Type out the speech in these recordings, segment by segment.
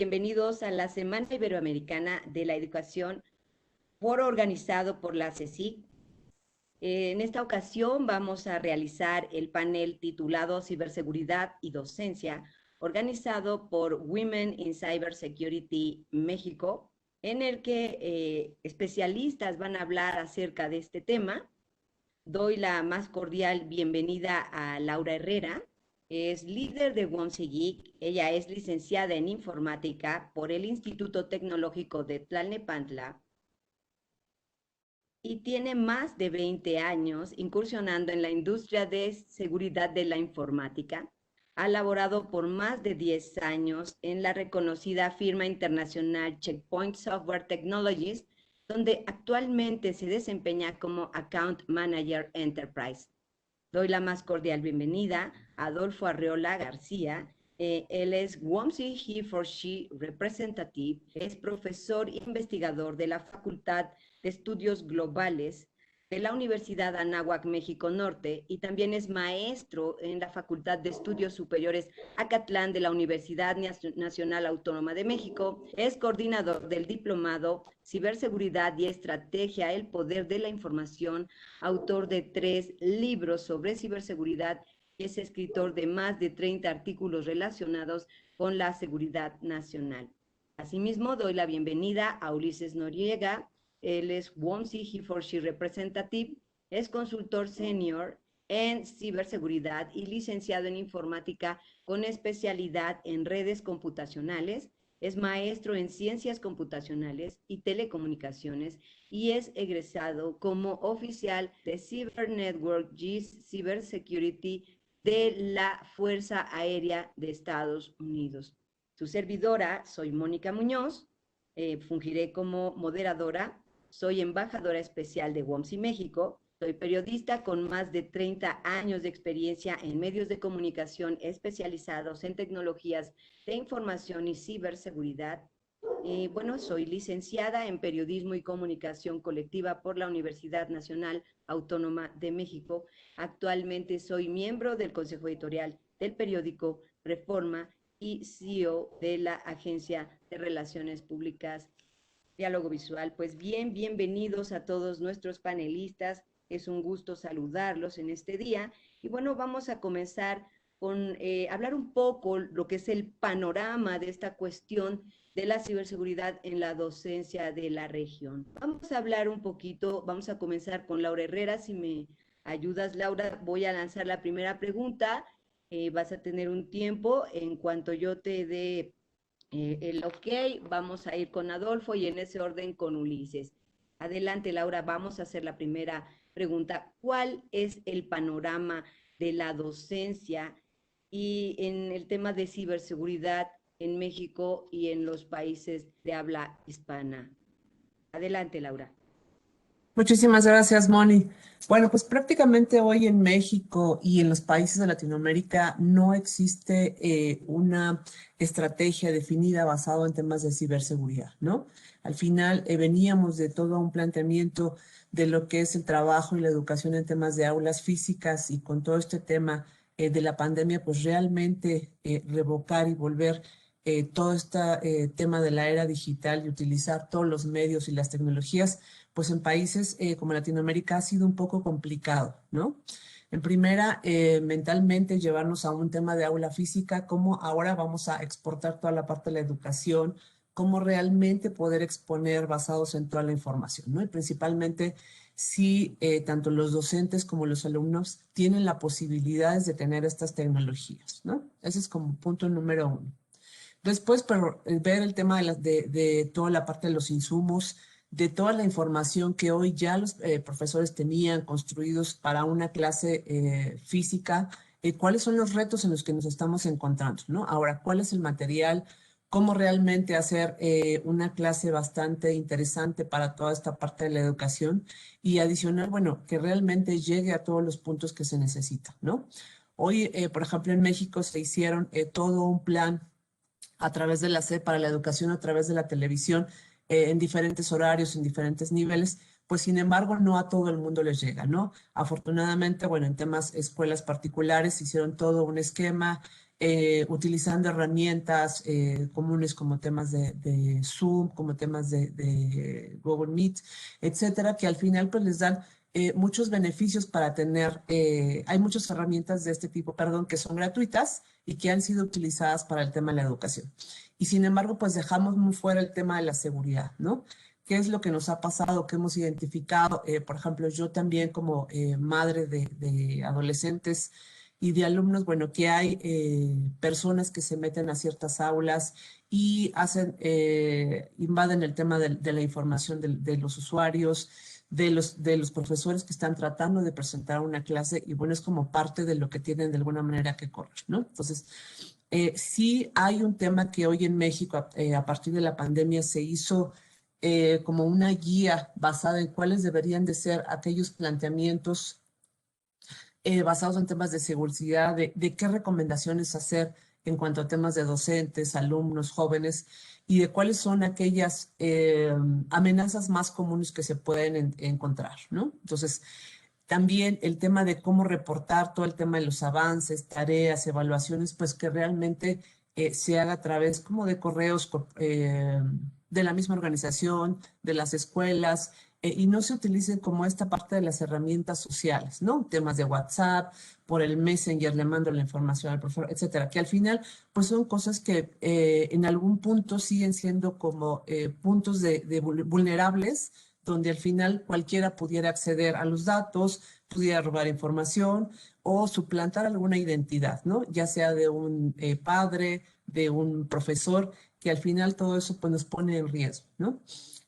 bienvenidos a la Semana Iberoamericana de la Educación, foro organizado por la CSIC. En esta ocasión vamos a realizar el panel titulado Ciberseguridad y Docencia, organizado por Women in Cybersecurity México, en el que especialistas van a hablar acerca de este tema. Doy la más cordial bienvenida a Laura Herrera. Es líder de WOMSI Geek. Ella es licenciada en informática por el Instituto Tecnológico de Tlalnepantla y tiene más de 20 años incursionando en la industria de seguridad de la informática. Ha laborado por más de 10 años en la reconocida firma internacional Checkpoint Software Technologies, donde actualmente se desempeña como Account Manager Enterprise. Doy la más cordial bienvenida a Adolfo Arreola García. Él es WOMSI He for She Representative, es profesor e investigador de la Facultad de Estudios Globales de la Universidad Anáhuac, México Norte, y también es maestro en la Facultad de Estudios Superiores Acatlán de la Universidad Nacional Autónoma de México. Es coordinador del diplomado Ciberseguridad y Estrategia, el Poder de la Información, autor de 3 libros sobre ciberseguridad y es escritor de más de 30 artículos relacionados con la seguridad nacional. Asimismo, doy la bienvenida a Ulises Noriega. Él es WOMSI He for She Representative, es consultor senior en ciberseguridad y licenciado en informática con especialidad en redes computacionales. Es maestro en ciencias computacionales y telecomunicaciones y es egresado como oficial de Cyber Network GIS Cybersecurity de la Fuerza Aérea de Estados Unidos. Su servidora, soy Mónica Muñoz, fungiré como moderadora. Soy embajadora especial de WOMSI México, soy periodista con más de 30 años de experiencia en medios de comunicación especializados en tecnologías de información y ciberseguridad. Bueno, soy licenciada en Periodismo y Comunicación Colectiva por la Universidad Nacional Autónoma de México. Actualmente soy miembro del Consejo Editorial del periódico Reforma y CEO de la Agencia de Relaciones Públicas Diálogo Visual. Pues bienvenidos a todos nuestros panelistas. Es un gusto saludarlos en este día. Y bueno, vamos a comenzar con hablar un poco lo que es el panorama de esta cuestión de la ciberseguridad en la docencia de la región. Vamos a hablar un poquito, vamos a comenzar con Laura Herrera. Si me ayudas, Laura, voy a lanzar la primera pregunta. Vas a tener un tiempo en cuanto yo te dé el ok, vamos a ir con Adolfo y en ese orden con Ulises. Adelante, Laura, vamos a hacer la primera pregunta. ¿Cuál es el panorama de la docencia y en el tema de ciberseguridad en México y en los países de habla hispana? Adelante, Laura. Muchísimas gracias, Moni. Bueno, pues prácticamente hoy en México y en los países de Latinoamérica no existe una estrategia definida basada en temas de ciberseguridad, ¿no? Al final veníamos de todo un planteamiento de lo que es el trabajo y la educación en temas de aulas físicas y con todo este tema de la pandemia, pues realmente revocar y volver todo este tema de la era digital y utilizar todos los medios y las tecnologías pues en países como Latinoamérica ha sido un poco complicado, ¿no? En primera, mentalmente llevarnos a un tema de aula física, cómo ahora vamos a exportar toda la parte de la educación, cómo realmente poder exponer basados en toda la información, ¿no? Y principalmente si tanto los docentes como los alumnos tienen la posibilidad de tener estas tecnologías, ¿no? Ese es como punto número 1. Después, pero, ver el tema de toda la parte de los insumos, de toda la información que hoy ya los profesores tenían construidos para una clase física, cuáles son los retos en los que nos estamos encontrando, ¿no? Ahora, ¿cuál es el material? ¿Cómo realmente hacer una clase bastante interesante para toda esta parte de la educación? Y adicional, bueno, que realmente llegue a todos los puntos que se necesitan, ¿no? Hoy, por ejemplo, en México se hicieron todo un plan a través de la SEP para la educación, a través de la televisión, en diferentes horarios, en diferentes niveles, pues sin embargo no a todo el mundo les llega, ¿no? Afortunadamente, bueno, en temas escuelas particulares hicieron todo un esquema utilizando herramientas comunes como temas de Zoom, como temas de Google Meet, etcétera, que al final pues les dan muchos beneficios para tener, hay muchas herramientas de este tipo, perdón, que son gratuitas y que han sido utilizadas para el tema de la educación. Y sin embargo, pues dejamos muy fuera el tema de la seguridad, ¿no? ¿Qué es lo que nos ha pasado, qué hemos identificado? Por ejemplo, yo también como madre de adolescentes y de alumnos, bueno, que hay personas que se meten a ciertas aulas y hacen, invaden el tema de la información de los usuarios, de los profesores que están tratando de presentar una clase y bueno, es como parte de lo que tienen de alguna manera que correr, ¿no? Entonces, sí hay un tema que hoy en México, a partir de la pandemia, se hizo como una guía basada en cuáles deberían de ser aquellos planteamientos basados en temas de seguridad, de qué recomendaciones hacer en cuanto a temas de docentes, alumnos, jóvenes, y de cuáles son aquellas amenazas más comunes que se pueden encontrar, ¿no? Entonces, también el tema de cómo reportar todo el tema de los avances, tareas, evaluaciones, pues que realmente se haga a través como de correos de la misma organización, de las escuelas, y no se utilicen como esta parte de las herramientas sociales, ¿no? Temas de WhatsApp, por el Messenger le mando la información al profesor, etcétera, que al final pues son cosas que en algún punto siguen siendo como puntos de vulnerables donde al final cualquiera pudiera acceder a los datos, pudiera robar información o suplantar alguna identidad, ¿no? Ya sea de un padre, de un profesor, que al final todo eso pues nos pone en riesgo, ¿no?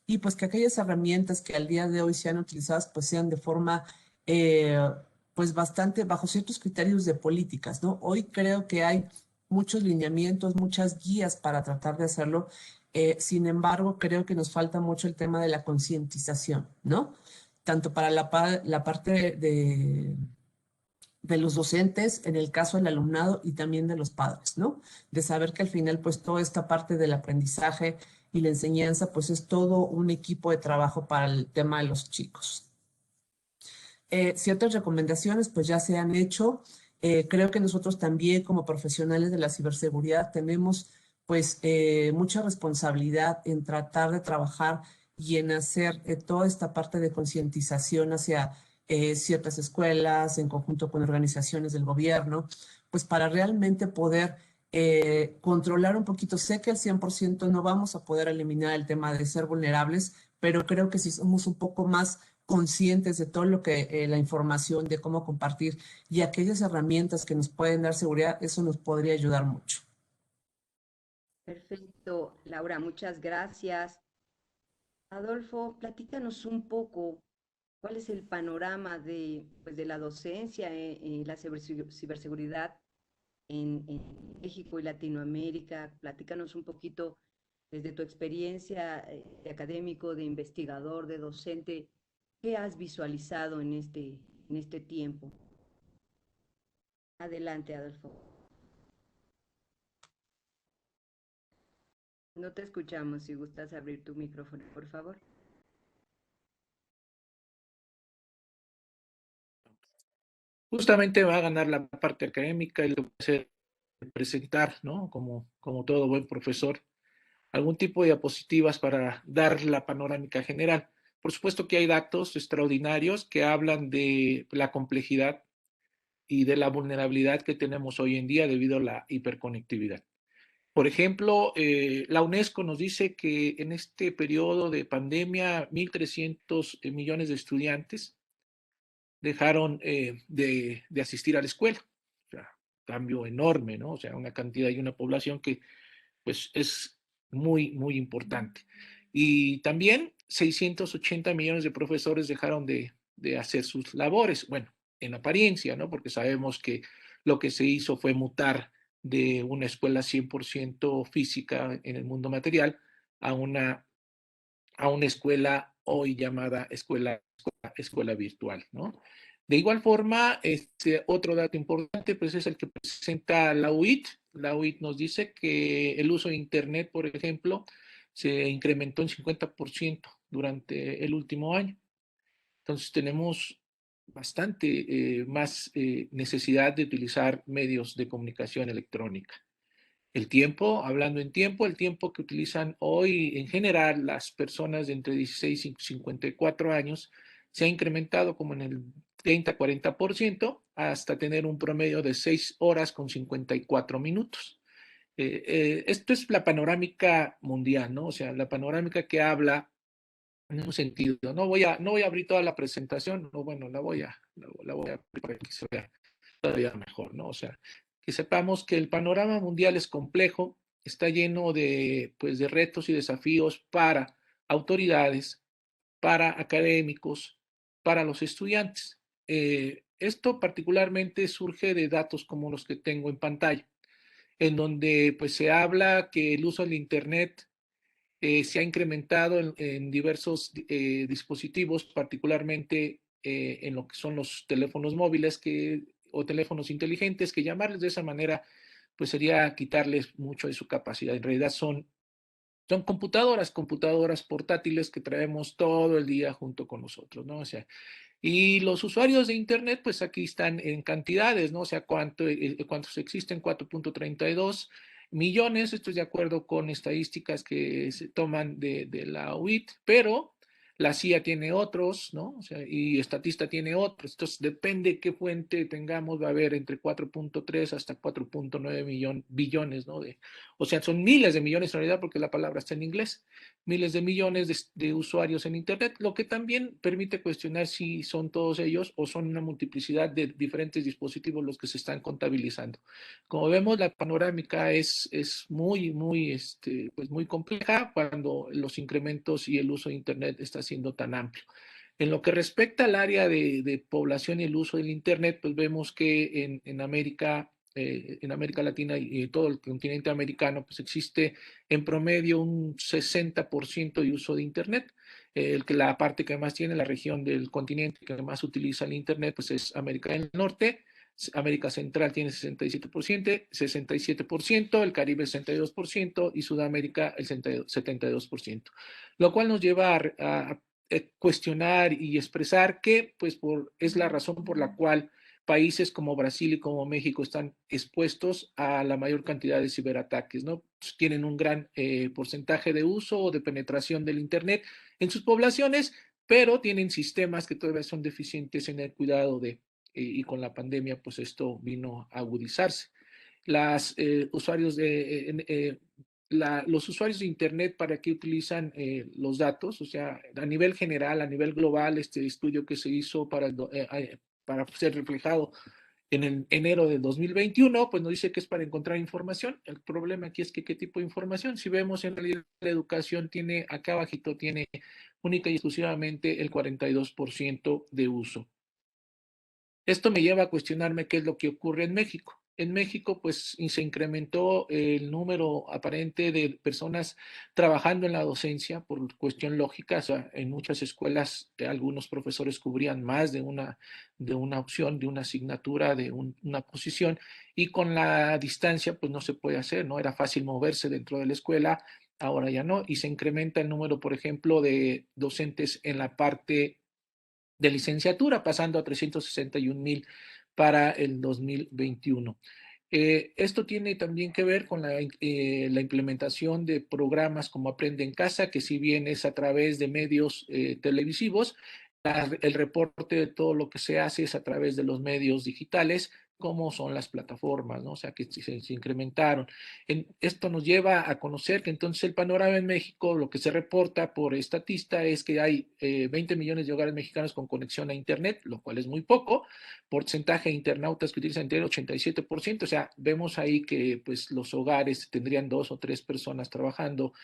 Y pues que aquellas herramientas que al día de hoy sean utilizadas pues sean de forma eh, pues bastante bajo ciertos criterios de políticas, ¿no? Hoy creo que hay muchos lineamientos, muchas guías para tratar de hacerlo. Sin embargo, creo que nos falta mucho el tema de la concientización, ¿no? Tanto para la parte de los docentes, en el caso del alumnado y también de los padres, ¿no? De saber que al final, pues toda esta parte del aprendizaje y la enseñanza, pues es todo un equipo de trabajo para el tema de los chicos. Ciertas recomendaciones, pues ya se han hecho. Creo que nosotros también como profesionales de la ciberseguridad tenemos pues mucha responsabilidad en tratar de trabajar y en hacer toda esta parte de concientización hacia ciertas escuelas, en conjunto con organizaciones del gobierno, pues para realmente poder controlar un poquito. Sé que al 100% no vamos a poder eliminar el tema de ser vulnerables, pero creo que si somos un poco más conscientes de todo lo que la información, de cómo compartir y aquellas herramientas que nos pueden dar seguridad, eso nos podría ayudar mucho. Perfecto, Laura, muchas gracias. Adolfo, platícanos un poco cuál es el panorama de, pues, de la docencia en la ciberseguridad en México y Latinoamérica. Platícanos un poquito desde tu experiencia de académico, de investigador, de docente, ¿qué has visualizado en este tiempo? Adelante, Adolfo. No te escuchamos. Si gustas abrir tu micrófono, por favor. Justamente va a ganar la parte académica y lo que hacer presentar, ¿no? Como todo buen profesor, algún tipo de diapositivas para dar la panorámica general. Por supuesto que hay datos extraordinarios que hablan de la complejidad y de la vulnerabilidad que tenemos hoy en día debido a la hiperconectividad. Por ejemplo, la UNESCO nos dice que en este periodo de pandemia, 1.300 millones de estudiantes dejaron de asistir a la escuela. O sea, cambio enorme, ¿no? O sea, una cantidad y una población que pues es muy, muy importante. Y también 680 millones de profesores dejaron de hacer sus labores, bueno, en apariencia, ¿no? Porque sabemos que lo que se hizo fue mutar de una escuela 100% física en el mundo material a una escuela hoy llamada escuela virtual, ¿no? De igual forma, otro dato importante pues es el que presenta la UIT. La UIT nos dice que el uso de Internet, por ejemplo, se incrementó en 50% durante el último año. Entonces tenemos bastante más necesidad de utilizar medios de comunicación electrónica. El tiempo, hablando en tiempo, el tiempo que utilizan hoy en general las personas de entre 16 y 54 años se ha incrementado como en el 30-40% hasta tener un promedio de 6 horas con 54 minutos. Esto es la panorámica mundial, ¿no? O sea, la panorámica que habla en un sentido. No voy a abrir toda la presentación, no, bueno, la voy a abrir para que se vea todavía mejor, ¿no? O sea, que sepamos que el panorama mundial es complejo, está lleno de, pues, de retos y desafíos para autoridades, para académicos, para los estudiantes. Esto particularmente surge de datos como los que tengo en pantalla, en donde pues se habla que el uso del Internet se ha incrementado en diversos dispositivos, particularmente en lo que son los teléfonos móviles o teléfonos inteligentes, que llamarles de esa manera pues sería quitarles mucho de su capacidad. En realidad son computadoras portátiles que traemos todo el día junto con nosotros, ¿no? O sea, y los usuarios de Internet, pues aquí están en cantidades, ¿no? O sea, cuántos existen, 4.32 millones, esto es de acuerdo con estadísticas que se toman de la UIT, pero la CIA tiene otros, ¿no? O sea, y Statista tiene otros. Entonces, depende qué fuente tengamos, va a haber entre 4.3 hasta 4.9 billones, ¿no? O sea, son miles de millones en realidad porque la palabra está en inglés, miles de millones de usuarios en Internet, lo que también permite cuestionar si son todos ellos o son una multiplicidad de diferentes dispositivos los que se están contabilizando. Como vemos, la panorámica es pues muy compleja cuando los incrementos y el uso de Internet está siendo tan amplio. En lo que respecta al área de población y el uso del Internet, pues vemos que en América Latina y todo el continente americano, pues existe en promedio un 60% de uso de Internet. La parte que más tiene la región del continente que más utiliza el Internet, pues es América del Norte. América Central tiene 67%, el Caribe 62% y Sudamérica el 72%, lo cual nos lleva a cuestionar y expresar que pues es la razón por la cual países como Brasil y como México están expuestos a la mayor cantidad de ciberataques, ¿no? Tienen un gran porcentaje de uso o de penetración del Internet en sus poblaciones, pero tienen sistemas que todavía son deficientes en el cuidado y con la pandemia, pues esto vino a agudizarse. Los usuarios de Internet, ¿para qué utilizan los datos? O sea, a nivel general, a nivel global, este estudio que se hizo para ser reflejado en el enero de 2021, pues nos dice que es para encontrar información. El problema aquí es que qué tipo de información. Si vemos en realidad la educación tiene, acá abajito tiene única y exclusivamente el 42% de uso. Esto me lleva a cuestionarme qué es lo que ocurre en México. En México, pues, se incrementó el número aparente de personas trabajando en la docencia por cuestión lógica. O sea, en muchas escuelas algunos profesores cubrían más de una opción, de una asignatura, una posición, y con la distancia, pues no se puede hacer, ¿no? Era fácil moverse dentro de la escuela, ahora ya no, y se incrementa el número, por ejemplo, de docentes en la parte de licenciatura, pasando a 361,000 para el 2021. Esto tiene también que ver con la implementación de programas como Aprende en Casa, que si bien es a través de medios televisivos, el reporte de todo lo que se hace es a través de los medios digitales, como son las plataformas, ¿no? O sea, que se incrementaron. Esto nos lleva a conocer que entonces el panorama en México, lo que se reporta por Estatista es que hay 20 millones de hogares mexicanos con conexión a Internet, lo cual es muy poco. Porcentaje de internautas que utilizan Internet, 87%. O sea, vemos ahí que pues, los hogares tendrían 2 o 3 personas trabajando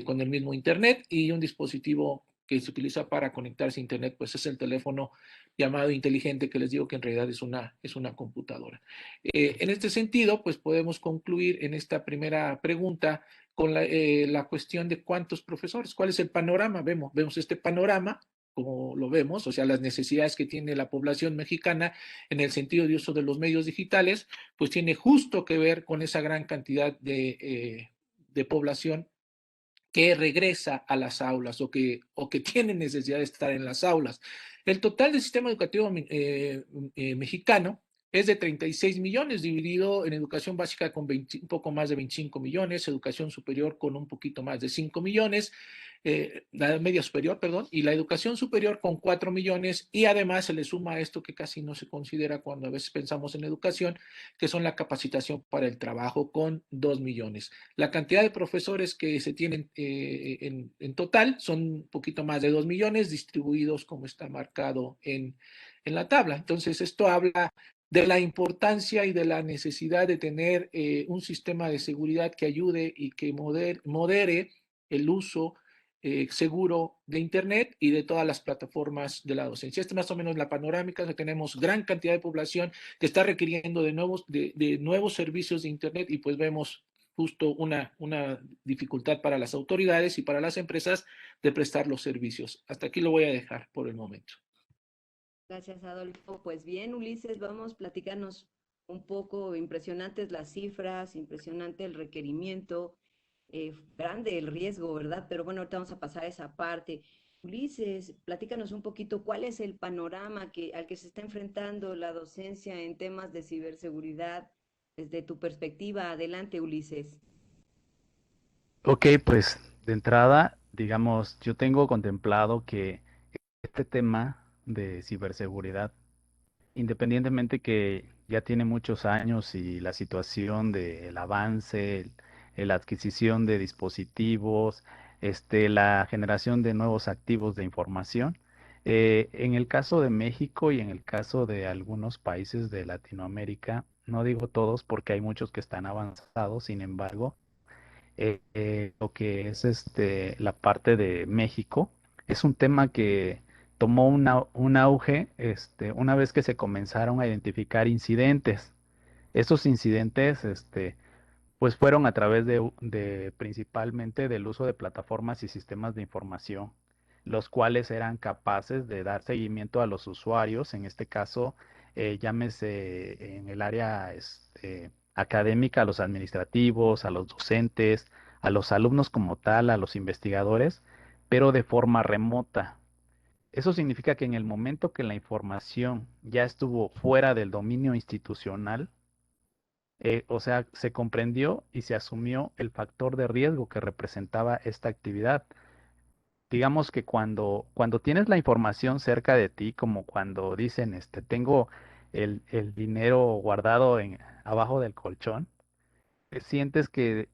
con el mismo Internet y un dispositivo que se utiliza para conectarse a Internet, pues es el teléfono llamado inteligente, que les digo que en realidad es una computadora. En este sentido, pues podemos concluir en esta primera pregunta con la cuestión de cuántos profesores, cuál es el panorama. Vemos este panorama, como lo vemos, o sea, las necesidades que tiene la población mexicana en el sentido de uso de los medios digitales, pues tiene justo que ver con esa gran cantidad de población que regresa a las aulas o que tiene necesidad de estar en las aulas. El total del sistema educativo mexicano es de 36 millones, dividido en educación básica con un poco más de 25 millones, educación superior con un poquito más de 5 millones, la media superior, perdón, y la educación superior con 4 millones, y además se le suma esto que casi no se considera cuando a veces pensamos en educación, que son la capacitación para el trabajo con 2 millones. La cantidad de profesores que se tienen en total son un poquito más de 2 millones, distribuidos como está marcado en la tabla. Entonces, esto habla de la importancia y de la necesidad de tener un sistema de seguridad que ayude y que modere el uso seguro de Internet y de todas las plataformas de la docencia. Esta es más o menos la panorámica, que tenemos gran cantidad de población que está requiriendo de nuevos servicios de Internet, y pues vemos justo una dificultad para las autoridades y para las empresas de prestar los servicios. Hasta aquí lo voy a dejar por el momento. Gracias, Adolfo. Pues bien, Ulises, vamos, platicarnos un poco, impresionantes las cifras, impresionante el requerimiento, grande el riesgo, ¿verdad? Pero bueno, ahorita vamos a pasar a esa parte. Ulises, platícanos un poquito cuál es el panorama al que se está enfrentando la docencia en temas de ciberseguridad desde tu perspectiva. Adelante, Ulises. Ok, pues de entrada, digamos, yo tengo contemplado que este tema de ciberseguridad, independientemente que ya tiene muchos años y la situación del avance, la adquisición de dispositivos, la generación de nuevos activos de información, en el caso de México y en el caso de algunos países de Latinoamérica, no digo todos porque hay muchos que están avanzados, sin embargo, lo que es la parte de México, es un tema que tomó un auge una vez que se comenzaron a identificar incidentes. Esos incidentes pues fueron a través de principalmente del uso de plataformas y sistemas de información, los cuales eran capaces de dar seguimiento a los usuarios, en este caso, llámese en el área académica, a los administrativos, a los docentes, a los alumnos como tal, a los investigadores, pero de forma remota. Eso significa que en el momento que la información ya estuvo fuera del dominio institucional, o sea, se comprendió y se asumió el factor de riesgo que representaba esta actividad. Digamos que cuando tienes la información cerca de ti, como cuando dicen, tengo el dinero guardado abajo del colchón, sientes que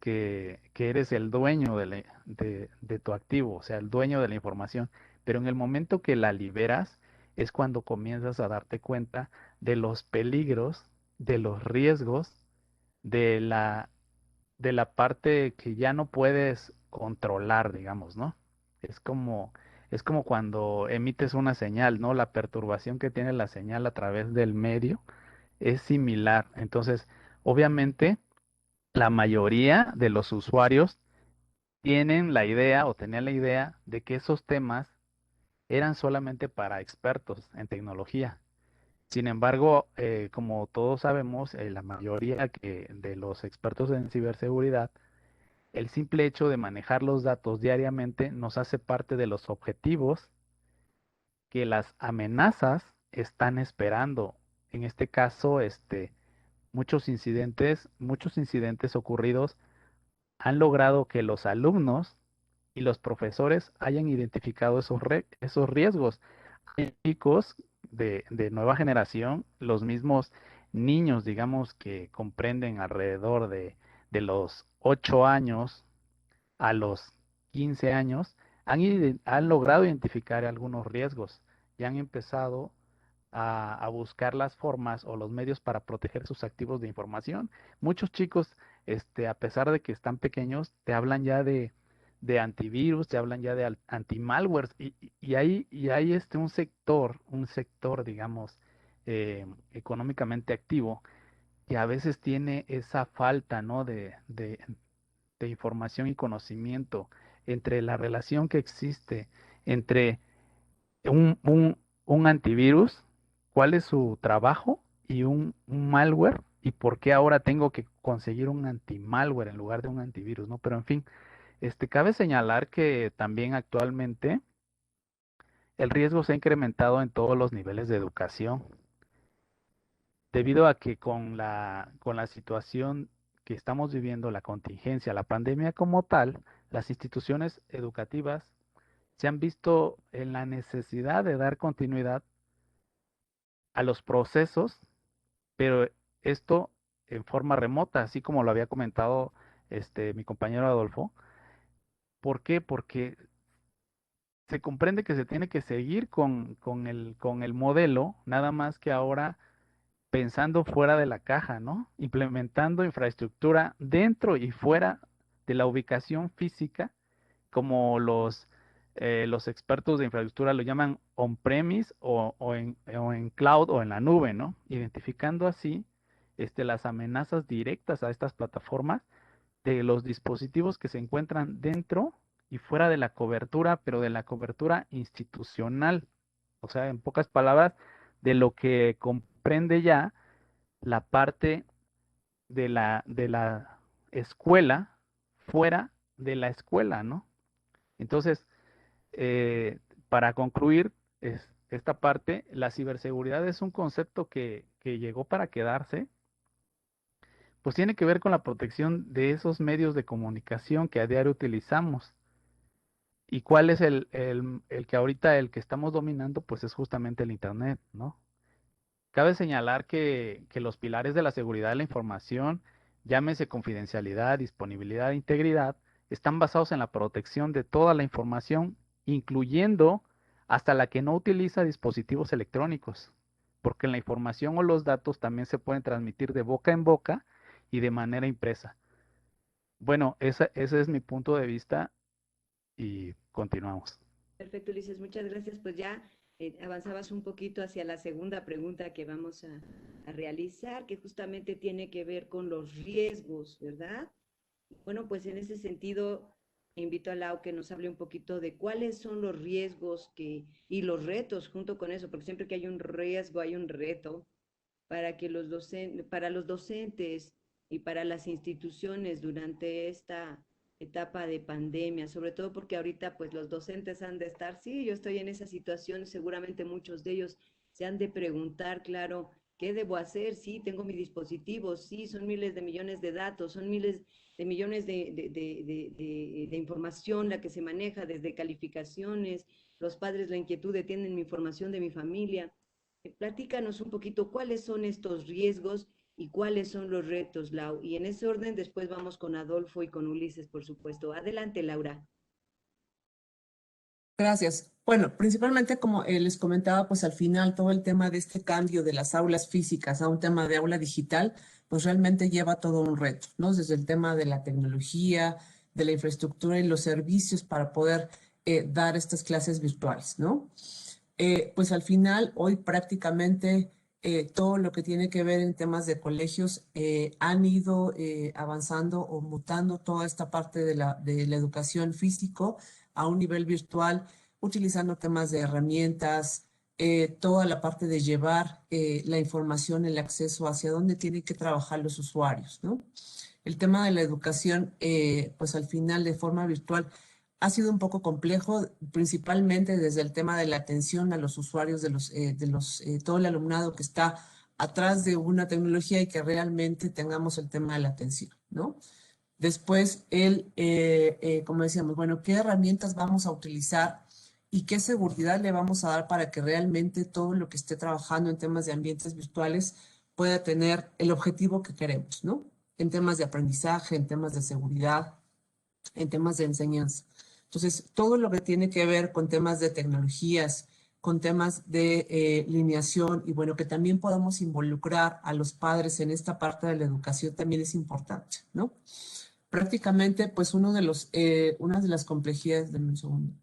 eres el dueño de tu activo, o sea, el dueño de la información, pero en el momento que la liberas es cuando comienzas a darte cuenta de los peligros, de los riesgos, de de la parte que ya no puedes controlar, digamos, ¿no? Es como, es como cuando emites una señal, ¿no? La perturbación que tiene la señal a través del medio es similar. Entonces, obviamente, la mayoría de los usuarios tienen la idea o tenían la idea de que esos temas eran solamente para expertos en tecnología. Sin embargo, como todos sabemos, la mayoría de los expertos en ciberseguridad, el simple hecho de manejar los datos diariamente nos hace parte de los objetivos que las amenazas están esperando. En este caso, muchos incidentes ocurridos han logrado que los alumnos y los profesores hayan identificado esos riesgos. Hay chicos de nueva generación, los mismos niños, digamos, que comprenden alrededor de los 8 años a los 15 años, han logrado identificar algunos riesgos y han empezado a buscar las formas o los medios para proteger sus activos de información. Muchos chicos, a pesar de que están pequeños, te hablan ya de antivirus, te hablan ya de anti-malwares y hay un sector, digamos, económicamente activo que a veces tiene esa falta, ¿no? de información y conocimiento entre la relación que existe entre un antivirus, cuál es su trabajo y un malware y por qué ahora tengo que conseguir un anti-malware en lugar de un antivirus, ¿no? Pero en fin, cabe señalar que también actualmente el riesgo se ha incrementado en todos los niveles de educación, debido a que con la situación que estamos viviendo, la contingencia, la pandemia como tal, las instituciones educativas se han visto en la necesidad de dar continuidad a los procesos, pero esto en forma remota, así como lo había comentado mi compañero Adolfo. ¿Por qué? Porque se comprende que se tiene que seguir con el modelo, nada más que ahora pensando fuera de la caja, ¿no? Implementando infraestructura dentro y fuera de la ubicación física, como los expertos de infraestructura lo llaman on-premise o en cloud o en la nube, ¿no? Identificando así las amenazas directas a estas plataformas de los dispositivos que se encuentran dentro y fuera de la cobertura, pero de la cobertura institucional. O sea, en pocas palabras, de lo que comprende ya la parte de la escuela fuera de la escuela, ¿no? Entonces, para concluir esta parte, la ciberseguridad es un concepto que llegó para quedarse, pues tiene que ver con la protección de esos medios de comunicación que a diario utilizamos. ¿Y cuál es el que ahorita el que estamos dominando? Pues es justamente el Internet, ¿no? Cabe señalar que los pilares de la seguridad de la información, llámese confidencialidad, disponibilidad e integridad, están basados en la protección de toda la información, incluyendo hasta la que no utiliza dispositivos electrónicos, porque la información o los datos también se pueden transmitir de boca en boca y de manera impresa. Bueno, ese es mi punto de vista y continuamos. Perfecto, Ulises, muchas gracias. Pues ya avanzabas un poquito hacia la segunda pregunta que vamos a realizar, que justamente tiene que ver con los riesgos, ¿verdad? Bueno, pues en ese sentido, invito a Lau que nos hable un poquito de cuáles son los riesgos y los retos junto con eso, porque siempre que hay un riesgo hay un reto para que para los docentes y para las instituciones durante esta etapa de pandemia, sobre todo porque ahorita pues los docentes han de estar, sí, yo estoy en esa situación, seguramente muchos de ellos se han de preguntar, claro, ¿qué debo hacer? Sí, tengo mi dispositivo, sí, son miles de millones de datos, son miles de millones de información la que se maneja desde calificaciones, los padres la inquietud de tienen mi información de mi familia. Platícanos un poquito cuáles son estos riesgos y cuáles son los retos, Lau. Y en ese orden después vamos con Adolfo y con Ulises, por supuesto. Adelante, Laura. Gracias. Bueno, principalmente como les comentaba, pues al final todo el tema de este cambio de las aulas físicas a un tema de aula digital, pues realmente lleva todo un reto, ¿no? Desde el tema de la tecnología, de la infraestructura y los servicios para poder dar estas clases virtuales, ¿no? Pues al final, hoy prácticamente todo lo que tiene que ver en temas de colegios han ido avanzando o mutando toda esta parte de la educación físico a un nivel virtual, utilizando temas de herramientas, toda la parte de llevar la información, el acceso hacia dónde tienen que trabajar los usuarios, ¿no? El tema de la educación, pues al final de forma virtual, ha sido un poco complejo, principalmente desde el tema de la atención a los usuarios, todo el alumnado que está atrás de una tecnología y que realmente tengamos el tema de la atención, ¿no? Después, como decíamos, bueno, ¿qué herramientas vamos a utilizar y qué seguridad le vamos a dar para que realmente todo lo que esté trabajando en temas de ambientes virtuales pueda tener el objetivo que queremos, ¿no? En temas de aprendizaje, en temas de seguridad, en temas de enseñanza. Entonces, todo lo que tiene que ver con temas de tecnologías, con temas de lineación y bueno, que también podamos involucrar a los padres en esta parte de la educación también es importante, ¿no? Prácticamente, pues una de las complejidades, denme un segundo.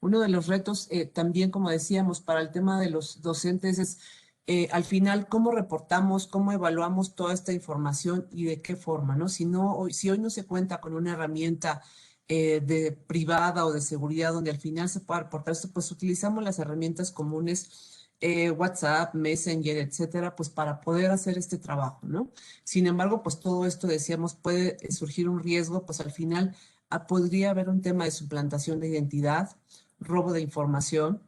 Uno de los retos también, como decíamos, para el tema de los docentes es al final cómo reportamos, cómo evaluamos toda esta información y de qué forma, ¿no? Si hoy no se cuenta con una herramienta de privada o de seguridad donde al final se pueda reportar esto, pues utilizamos las herramientas comunes, WhatsApp, Messenger, etcétera, pues para poder hacer este trabajo, ¿no? Sin embargo, pues todo esto, decíamos, puede surgir un riesgo, pues al final podría haber un tema de suplantación de identidad, robo de información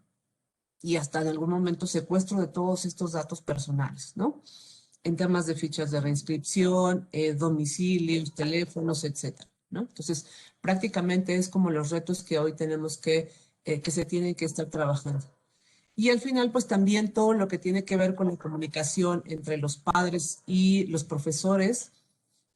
y hasta en algún momento secuestro de todos estos datos personales, ¿no? En temas de fichas de reinscripción, domicilios, teléfonos, etcétera, ¿no? Entonces, prácticamente es como los retos que hoy tenemos que se tienen que estar trabajando. Y al final, pues también todo lo que tiene que ver con la comunicación entre los padres y los profesores,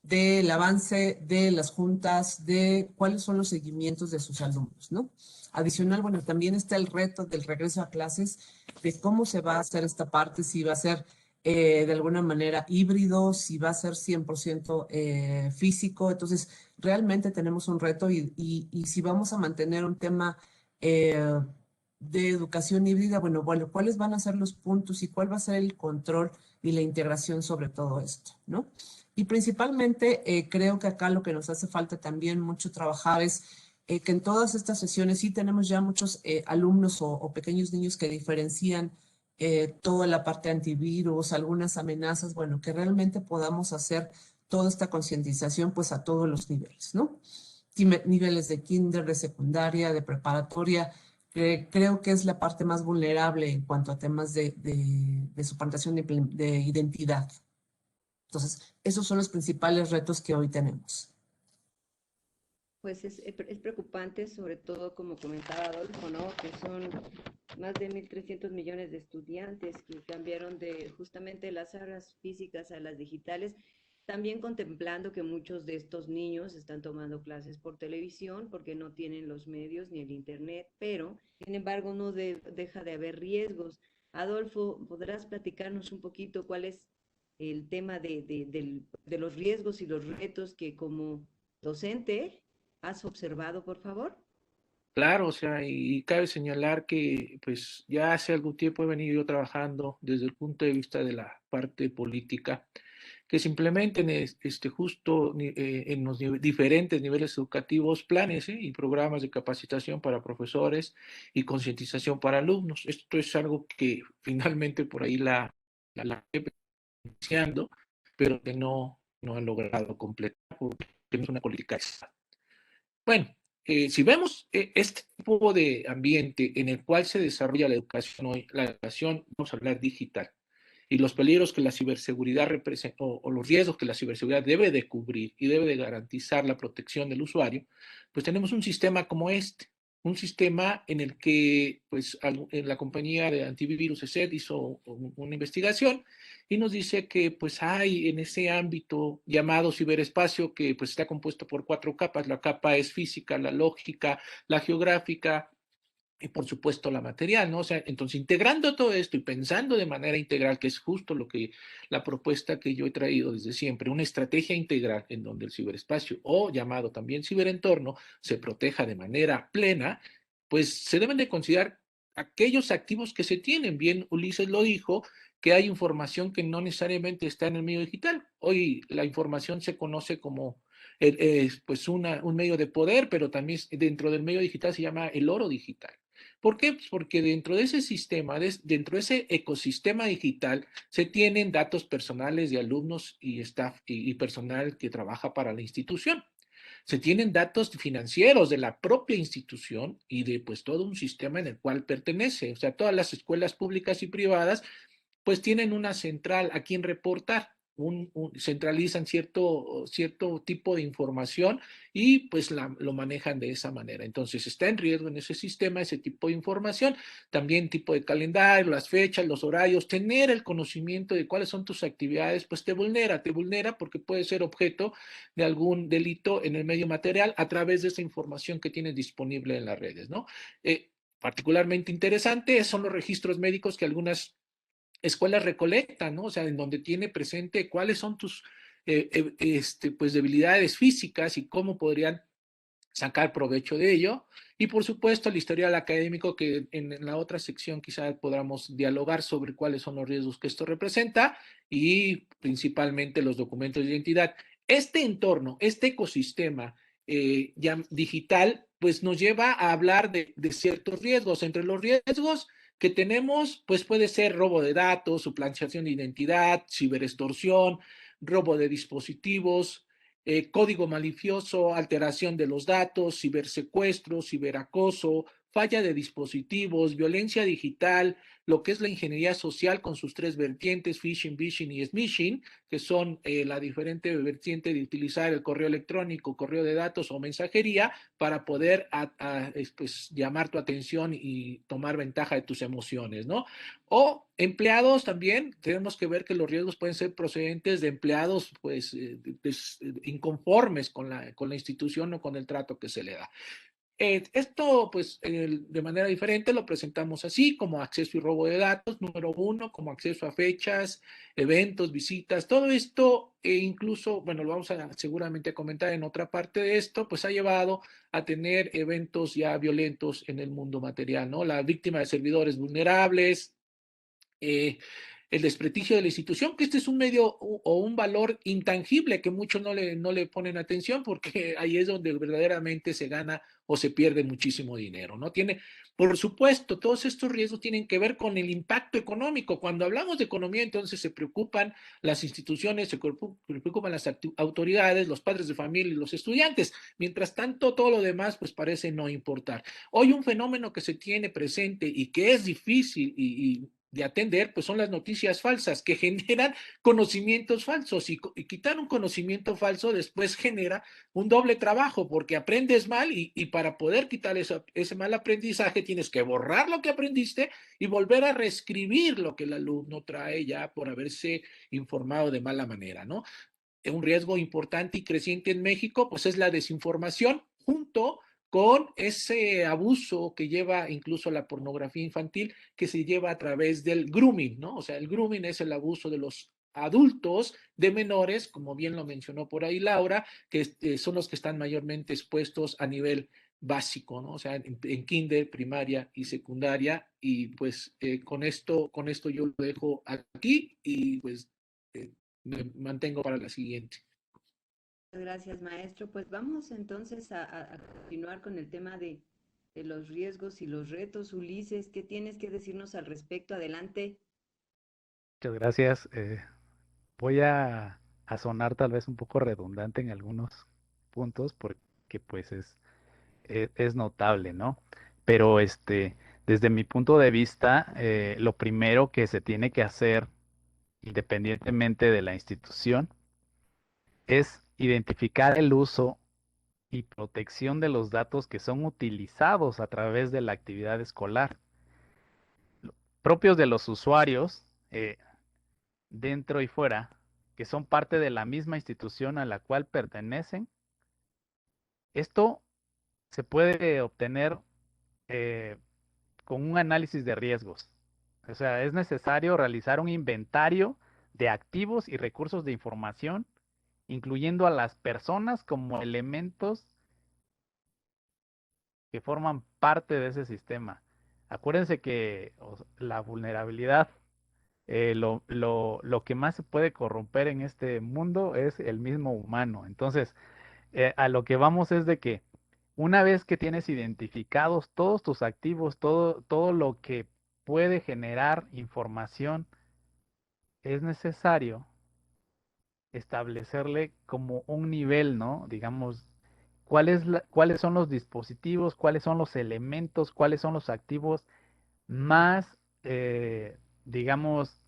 del avance de las juntas, de cuáles son los seguimientos de sus alumnos, ¿no? Adicional, bueno, también está el reto del regreso a clases, de cómo se va a hacer esta parte, si va a ser de alguna manera híbrido, si va a ser 100% físico. Entonces, realmente tenemos un reto y si vamos a mantener un tema de educación híbrida, bueno, ¿cuáles van a ser los puntos y cuál va a ser el control y la integración sobre todo esto, ¿no? Y principalmente creo que acá lo que nos hace falta también mucho trabajar es que en todas estas sesiones sí tenemos ya muchos alumnos o pequeños niños que diferencian toda la parte antivirus, algunas amenazas, bueno, que realmente podamos hacer toda esta concientización pues a todos los niveles, ¿no? Niveles de kinder, de secundaria, de preparatoria, creo que es la parte más vulnerable en cuanto a temas de suplantación de identidad. Entonces, esos son los principales retos que hoy tenemos. Pues es preocupante, sobre todo como comentaba Adolfo, ¿no? Que son más de 1.300 millones de estudiantes que cambiaron de justamente las aulas físicas a las digitales, también contemplando que muchos de estos niños están tomando clases por televisión porque no tienen los medios ni el internet, pero sin embargo no deja de haber riesgos. Adolfo, ¿podrás platicarnos un poquito cuál es el tema de los riesgos y los retos que como docente has observado, por favor? Claro, o sea, y cabe señalar que pues ya hace algún tiempo he venido yo trabajando desde el punto de vista de la parte política, que se implementen justo en los diferentes niveles educativos planes y programas de capacitación para profesores y concientización para alumnos. Esto es algo que finalmente por ahí la iniciando, pero que no han logrado completar porque no es una política esa. Bueno, si vemos este tipo de ambiente en el cual se desarrolla la educación hoy, la educación, vamos a hablar digital, y los peligros que la ciberseguridad representa, o los riesgos que la ciberseguridad debe de cubrir y debe de garantizar la protección del usuario, pues tenemos un sistema como este, un sistema en el que pues, en la compañía de antivirus ESET hizo una investigación y nos dice que pues hay en ese ámbito llamado ciberespacio que pues está compuesto por 4 capas. La capa es física, la lógica, la geográfica, y por supuesto la material, ¿no? O sea, entonces integrando todo esto y pensando de manera integral, que es justo lo que la propuesta que yo he traído desde siempre, una estrategia integral en donde el ciberespacio o llamado también ciberentorno se proteja de manera plena, pues se deben de considerar aquellos activos que se tienen. Bien, Ulises lo dijo, que hay información que no necesariamente está en el medio digital. Hoy la información se conoce como pues un medio de poder, pero también dentro del medio digital se llama el oro digital. ¿Por qué? Pues porque dentro de ese sistema, dentro de ese ecosistema digital, se tienen datos personales de alumnos y staff y personal que trabaja para la institución. Se tienen datos financieros de la propia institución y de pues todo un sistema en el cual pertenece. O sea, todas las escuelas públicas y privadas pues tienen una central a quien reportar. Centralizan cierto tipo de información y pues lo manejan de esa manera. Entonces está en riesgo en ese sistema ese tipo de información, también tipo de calendario, las fechas, los horarios, tener el conocimiento de cuáles son tus actividades, pues te vulnera porque puede ser objeto de algún delito en el medio material a través de esa información que tienes disponible en las redes, ¿no? Particularmente interesante son los registros médicos que algunas escuelas recolectan, ¿no? O sea, en donde tiene presente cuáles son tus pues debilidades físicas y cómo podrían sacar provecho de ello. Y por supuesto el historial académico que en la otra sección quizás podamos dialogar sobre cuáles son los riesgos que esto representa y principalmente los documentos de identidad. Este entorno, este ecosistema ya digital, pues nos lleva a hablar de ciertos riesgos. Entre los riesgos que tenemos, pues puede ser robo de datos, suplantación de identidad, ciberextorsión, robo de dispositivos, código malicioso, alteración de los datos, cibersecuestro, ciberacoso, falla de dispositivos, violencia digital, lo que es la ingeniería social con sus tres vertientes, phishing, vishing y smishing, que son la diferente vertiente de utilizar el correo electrónico, correo de datos o mensajería para poder pues, llamar tu atención y tomar ventaja de tus emociones, ¿no? O empleados también, tenemos que ver que los riesgos pueden ser procedentes de empleados pues inconformes con la institución o con el trato que se le da. Esto, pues, de manera diferente lo presentamos así, como acceso y robo de datos, número uno, como acceso a fechas, eventos, visitas, todo esto, incluso, bueno, lo vamos a seguramente comentar en otra parte de esto, pues ha llevado a tener eventos ya violentos en el mundo material, ¿no? La víctima de servidores vulnerables, el desprestigio de la institución, que este es un medio o un valor intangible que muchos no le ponen atención porque ahí es donde verdaderamente se gana o se pierde muchísimo dinero, ¿no? Por supuesto, todos estos riesgos tienen que ver con el impacto económico. Cuando hablamos de economía, entonces se preocupan las instituciones, se preocupan las autoridades, los padres de familia y los estudiantes. Mientras tanto, todo lo demás pues parece no importar. Hoy un fenómeno que se tiene presente y que es difícil de atender, pues son las noticias falsas que generan conocimientos falsos y quitar un conocimiento falso después genera un doble trabajo porque aprendes mal y para poder quitar ese mal aprendizaje tienes que borrar lo que aprendiste y volver a reescribir lo que el alumno trae ya por haberse informado de mala manera, ¿no? Un riesgo importante y creciente en México, pues es la desinformación junto con ese abuso que lleva incluso la pornografía infantil, que se lleva a través del grooming, ¿no? O sea, el grooming es el abuso de los adultos de menores, como bien lo mencionó por ahí Laura, que son los que están mayormente expuestos a nivel básico, ¿no? O sea, en kinder, primaria y secundaria, y pues con esto yo lo dejo aquí y pues me mantengo para la siguiente. Gracias, maestro. Pues vamos entonces a continuar con el tema de los riesgos y los retos. Ulises, ¿qué tienes que decirnos al respecto? Adelante. Muchas gracias. Voy a sonar tal vez un poco redundante en algunos puntos porque pues es notable, ¿no? Pero desde mi punto de vista, lo primero que se tiene que hacer, independientemente de la institución, es identificar el uso y protección de los datos que son utilizados a través de la actividad escolar, propios de los usuarios, dentro y fuera, que son parte de la misma institución a la cual pertenecen. Esto se puede obtener eh, con un análisis de riesgos. O sea, es necesario realizar un inventario de activos y recursos de información, incluyendo a las personas como elementos que forman parte de ese sistema. Acuérdense que la vulnerabilidad, lo que más se puede corromper en este mundo es el mismo humano. Entonces, a lo que vamos es de que una vez que tienes identificados todos tus activos, todo lo que puede generar información, es necesario establecerle como un nivel, ¿no? Digamos, cuáles son los dispositivos, cuáles son los elementos, cuáles son los activos más, digamos,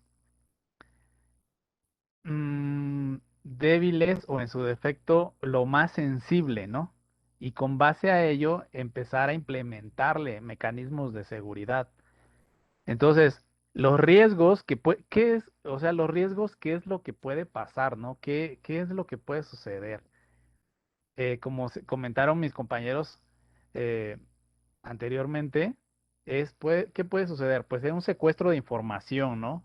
débiles o en su defecto lo más sensible, ¿no? Y con base a ello empezar a implementarle mecanismos de seguridad. Entonces, los riesgos ¿qué es? O sea, los riesgos, ¿qué es lo que puede pasar, ¿no? ¿Qué es lo que puede suceder? Como comentaron mis compañeros eh, anteriormente, ¿qué puede suceder? Pues es un secuestro de información, ¿no?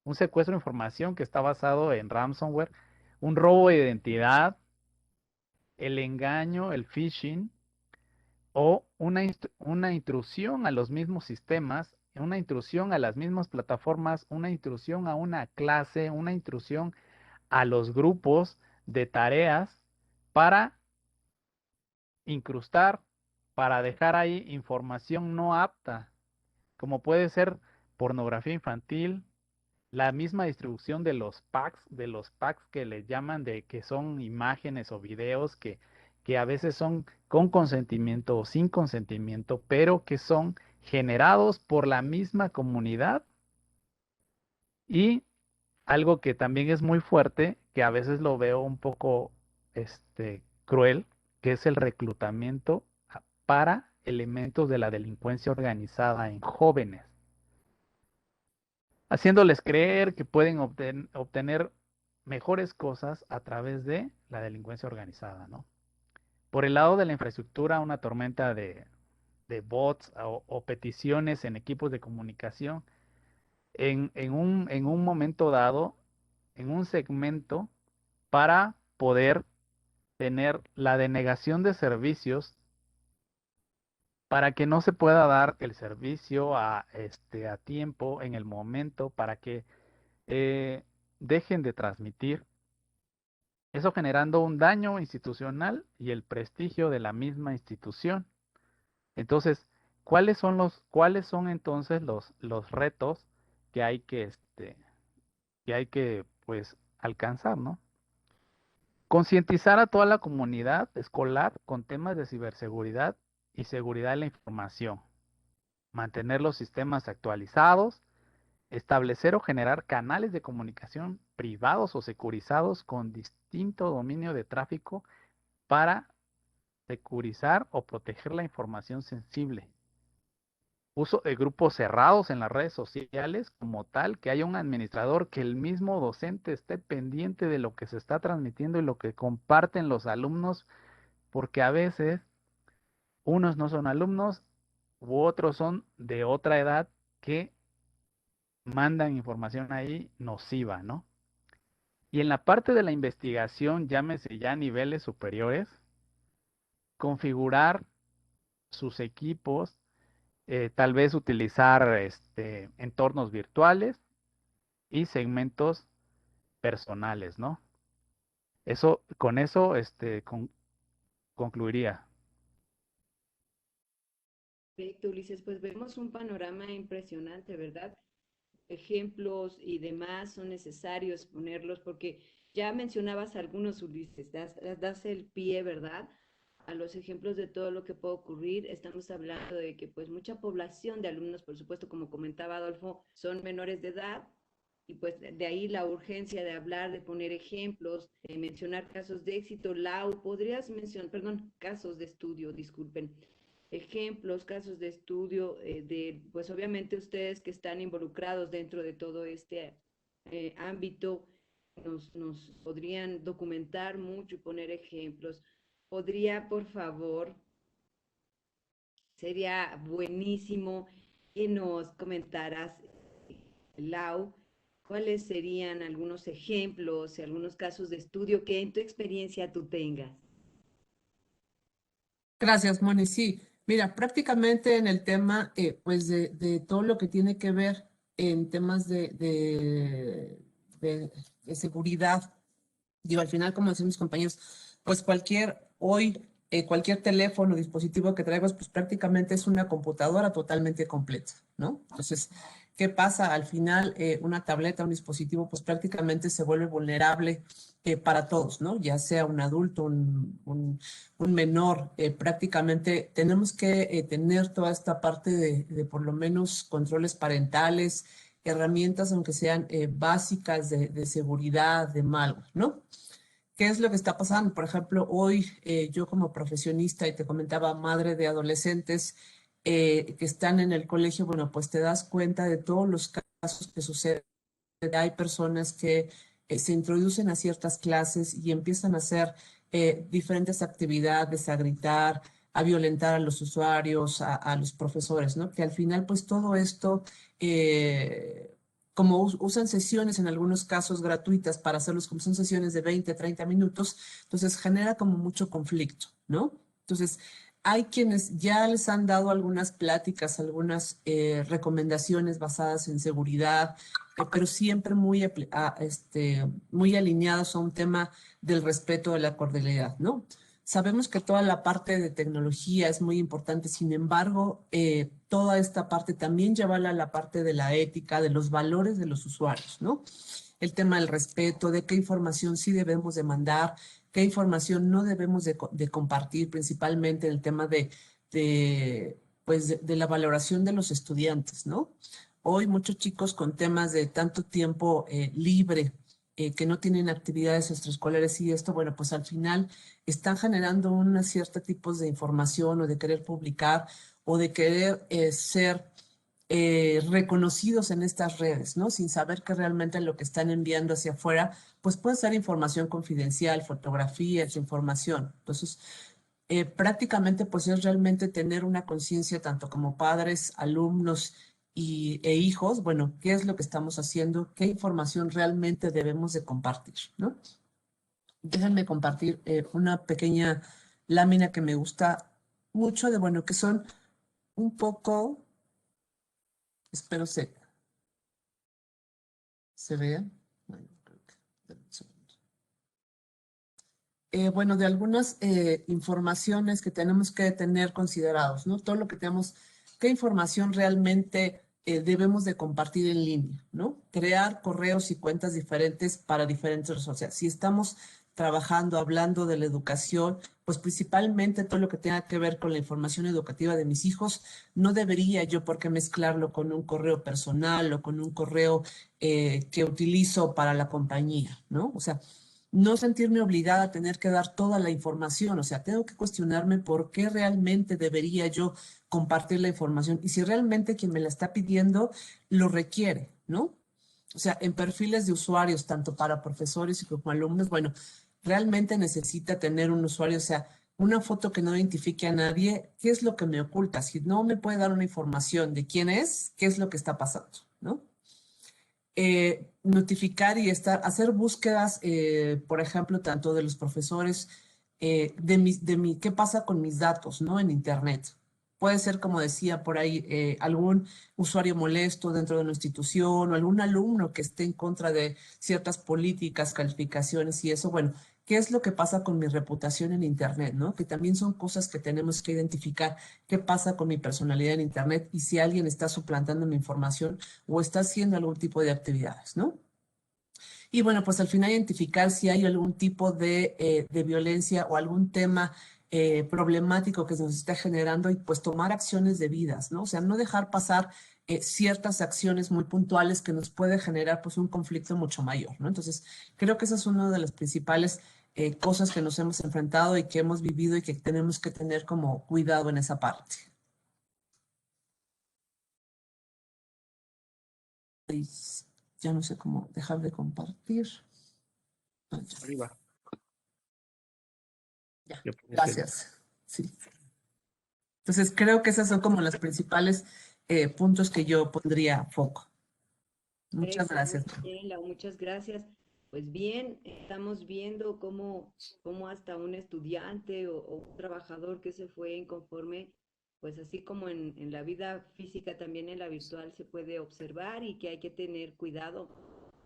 Un secuestro de información que está basado en ransomware, un robo de identidad, el engaño, el phishing o una intrusión a los mismos sistemas, una intrusión a las mismas plataformas, una intrusión a una clase, una intrusión a los grupos de tareas para incrustar, para dejar ahí información no apta, como puede ser pornografía infantil, la misma distribución de los packs que le llaman de que son imágenes o videos que a veces son con consentimiento o sin consentimiento, pero que son generados por la misma comunidad. Y algo que también es muy fuerte, que a veces lo veo un poco cruel, que es el reclutamiento para elementos de la delincuencia organizada en jóvenes, haciéndoles creer que pueden obtener mejores cosas a través de la delincuencia organizada, ¿no? Por el lado de la infraestructura, una tormenta de bots o peticiones en equipos de comunicación, en un momento dado, en un segmento, para poder tener la denegación de servicios para que no se pueda dar el servicio a tiempo, en el momento, para que eh, dejen de transmitir, eso generando un daño institucional y el prestigio de la misma institución. Entonces, cuáles son entonces los retos que hay que pues alcanzar, ¿no? Concientizar a toda la comunidad escolar con temas de ciberseguridad y seguridad de la información, mantener los sistemas actualizados, establecer o generar canales de comunicación privados o securizados con distinto dominio de tráfico para securizar o proteger la información sensible. Uso de grupos cerrados en las redes sociales como tal, que haya un administrador, que el mismo docente esté pendiente de lo que se está transmitiendo y lo que comparten los alumnos, porque a veces unos no son alumnos u otros son de otra edad que mandan información ahí nociva, ¿no? Y en la parte de la investigación, llámese ya a niveles superiores, configurar sus equipos, tal vez utilizar entornos virtuales y segmentos personales, ¿no? Con eso concluiría. Perfecto, Ulises, pues vemos un panorama impresionante, ¿verdad? Ejemplos y demás son necesarios ponerlos porque ya mencionabas algunos, Ulises, das el pie, ¿verdad? A los ejemplos de todo lo que puede ocurrir. Estamos hablando de que pues mucha población de alumnos, por supuesto, como comentaba Adolfo, son menores de edad y pues de ahí la urgencia de hablar, de poner ejemplos, de mencionar casos de éxito. Lau, podrías mencionar, perdón, casos de estudio, disculpen, ejemplos, casos de estudio, pues obviamente ustedes que están involucrados dentro de todo este ámbito, nos podrían documentar mucho y poner ejemplos. ¿Podría, por favor, sería buenísimo que nos comentaras, Lau, cuáles serían algunos ejemplos y algunos casos de estudio que en tu experiencia tú tengas? Gracias, Moni. Sí, mira, prácticamente en el tema, pues de todo lo que tiene que ver en temas de seguridad, digo, al final, como decían mis compañeros, pues cualquier teléfono, dispositivo que traigas, pues prácticamente es una computadora totalmente completa, ¿no? Entonces, ¿qué pasa? Al final, una tableta, un dispositivo, pues prácticamente se vuelve vulnerable para todos, ¿no? Ya sea un adulto, un menor, prácticamente tenemos que tener toda esta parte de por lo menos controles parentales, herramientas, aunque sean básicas de seguridad, de malware, ¿no? ¿Qué es lo que está pasando? Por ejemplo, hoy yo como profesionista, y te comentaba, madre de adolescentes que están en el colegio, bueno, pues te das cuenta de todos los casos que suceden. Hay personas que se introducen a ciertas clases y empiezan a hacer diferentes actividades, a gritar, a violentar a los usuarios, a los profesores, ¿no? Que al final, pues todo esto, como usan sesiones en algunos casos gratuitas para hacerlos como son sesiones de 20, 30 minutos, entonces genera como mucho conflicto, ¿no? Entonces, hay quienes ya les han dado algunas pláticas, algunas recomendaciones basadas en seguridad, pero siempre muy alineados a un tema del respeto de la cordialidad, ¿no? Sabemos que toda la parte de tecnología es muy importante, sin embargo, toda esta parte también llevarla a la parte de la ética, de los valores de los usuarios, ¿no? El tema del respeto, de qué información sí debemos de mandar, qué información no debemos de compartir, principalmente en el tema de la valoración de los estudiantes, ¿no? Hoy muchos chicos con temas de tanto tiempo libre, que no tienen actividades extraescolares y esto, bueno, pues al final están generando un cierto tipo de información o de querer publicar o de querer ser reconocidos en estas redes, ¿no? Sin saber que realmente lo que están enviando hacia afuera, pues puede ser información confidencial, fotografías, información. Entonces, prácticamente pues es realmente tener una conciencia tanto como padres, alumnos e hijos, bueno, qué es lo que estamos haciendo, qué información realmente debemos de compartir, ¿no? Déjenme compartir una pequeña lámina que me gusta mucho de, bueno, que son un poco, espero se vean. Bueno, creo que, dame un segundo. Bueno, de algunas informaciones que tenemos que tener considerados, ¿no? Todo lo que tenemos, qué información realmente debemos de compartir en línea, ¿no? Crear correos y cuentas diferentes para diferentes redes. O sea, si estamos trabajando, hablando de la educación, pues principalmente todo lo que tenga que ver con la información educativa de mis hijos, no debería yo por qué mezclarlo con un correo personal o con un correo que utilizo para la compañía, ¿no? O sea, no sentirme obligada a tener que dar toda la información, o sea, tengo que cuestionarme por qué realmente debería yo compartir la información y si realmente quien me la está pidiendo lo requiere, ¿no? O sea, en perfiles de usuarios, tanto para profesores y como alumnos, bueno, realmente necesita tener un usuario, o sea, una foto que no identifique a nadie, ¿qué es lo que me oculta? Si no me puede dar una información de quién es, ¿qué es lo que está pasando? ¿No? Notificar y hacer búsquedas, por ejemplo, tanto de los profesores, qué pasa con mis datos, ¿no? En Internet. Puede ser, como decía por ahí, algún usuario molesto dentro de una institución o algún alumno que esté en contra de ciertas políticas, calificaciones y eso. Bueno, ¿qué es lo que pasa con mi reputación en Internet, ¿no? Que también son cosas que tenemos que identificar. ¿Qué pasa con mi personalidad en Internet? Y si alguien está suplantando mi información o está haciendo algún tipo de actividades, ¿no? Y bueno, pues al final identificar si hay algún tipo de violencia o algún tema problemático que nos está generando y pues tomar acciones debidas, ¿no? O sea, no dejar pasar ciertas acciones muy puntuales que nos puede generar pues un conflicto mucho mayor, ¿no? Entonces, creo que esa es una de las principales cosas que nos hemos enfrentado y que hemos vivido y que tenemos que tener como cuidado en esa parte. Y ya no sé cómo dejar de compartir. Ah, ya. Arriba. Ya, Ya puede ser. gracias. Sí. Entonces, creo que esas son como los principales puntos que yo pondría foco. Muchas gracias. Excelente, Sheila, muchas gracias. Pues bien, estamos viendo cómo hasta un estudiante o un trabajador que se fue inconforme, pues así como en la vida física, también en la virtual se puede observar y que hay que tener cuidado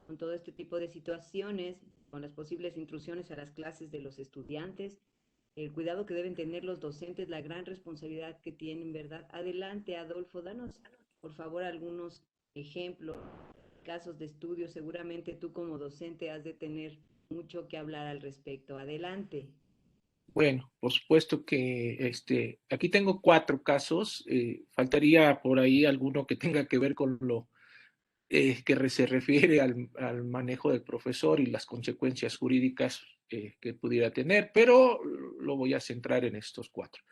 con todo este tipo de situaciones, con las posibles intrusiones a las clases de los estudiantes, el cuidado que deben tener los docentes, la gran responsabilidad que tienen, ¿verdad? Adelante, Adolfo, danos por favor algunos ejemplos, casos de estudio. Seguramente tú como docente has de tener mucho que hablar al respecto. Adelante. Bueno, por supuesto que aquí tengo 4 casos. Faltaría por ahí alguno que tenga que ver con lo se refiere al manejo del profesor y las consecuencias jurídicas que pudiera tener, pero lo voy a centrar en estos 4.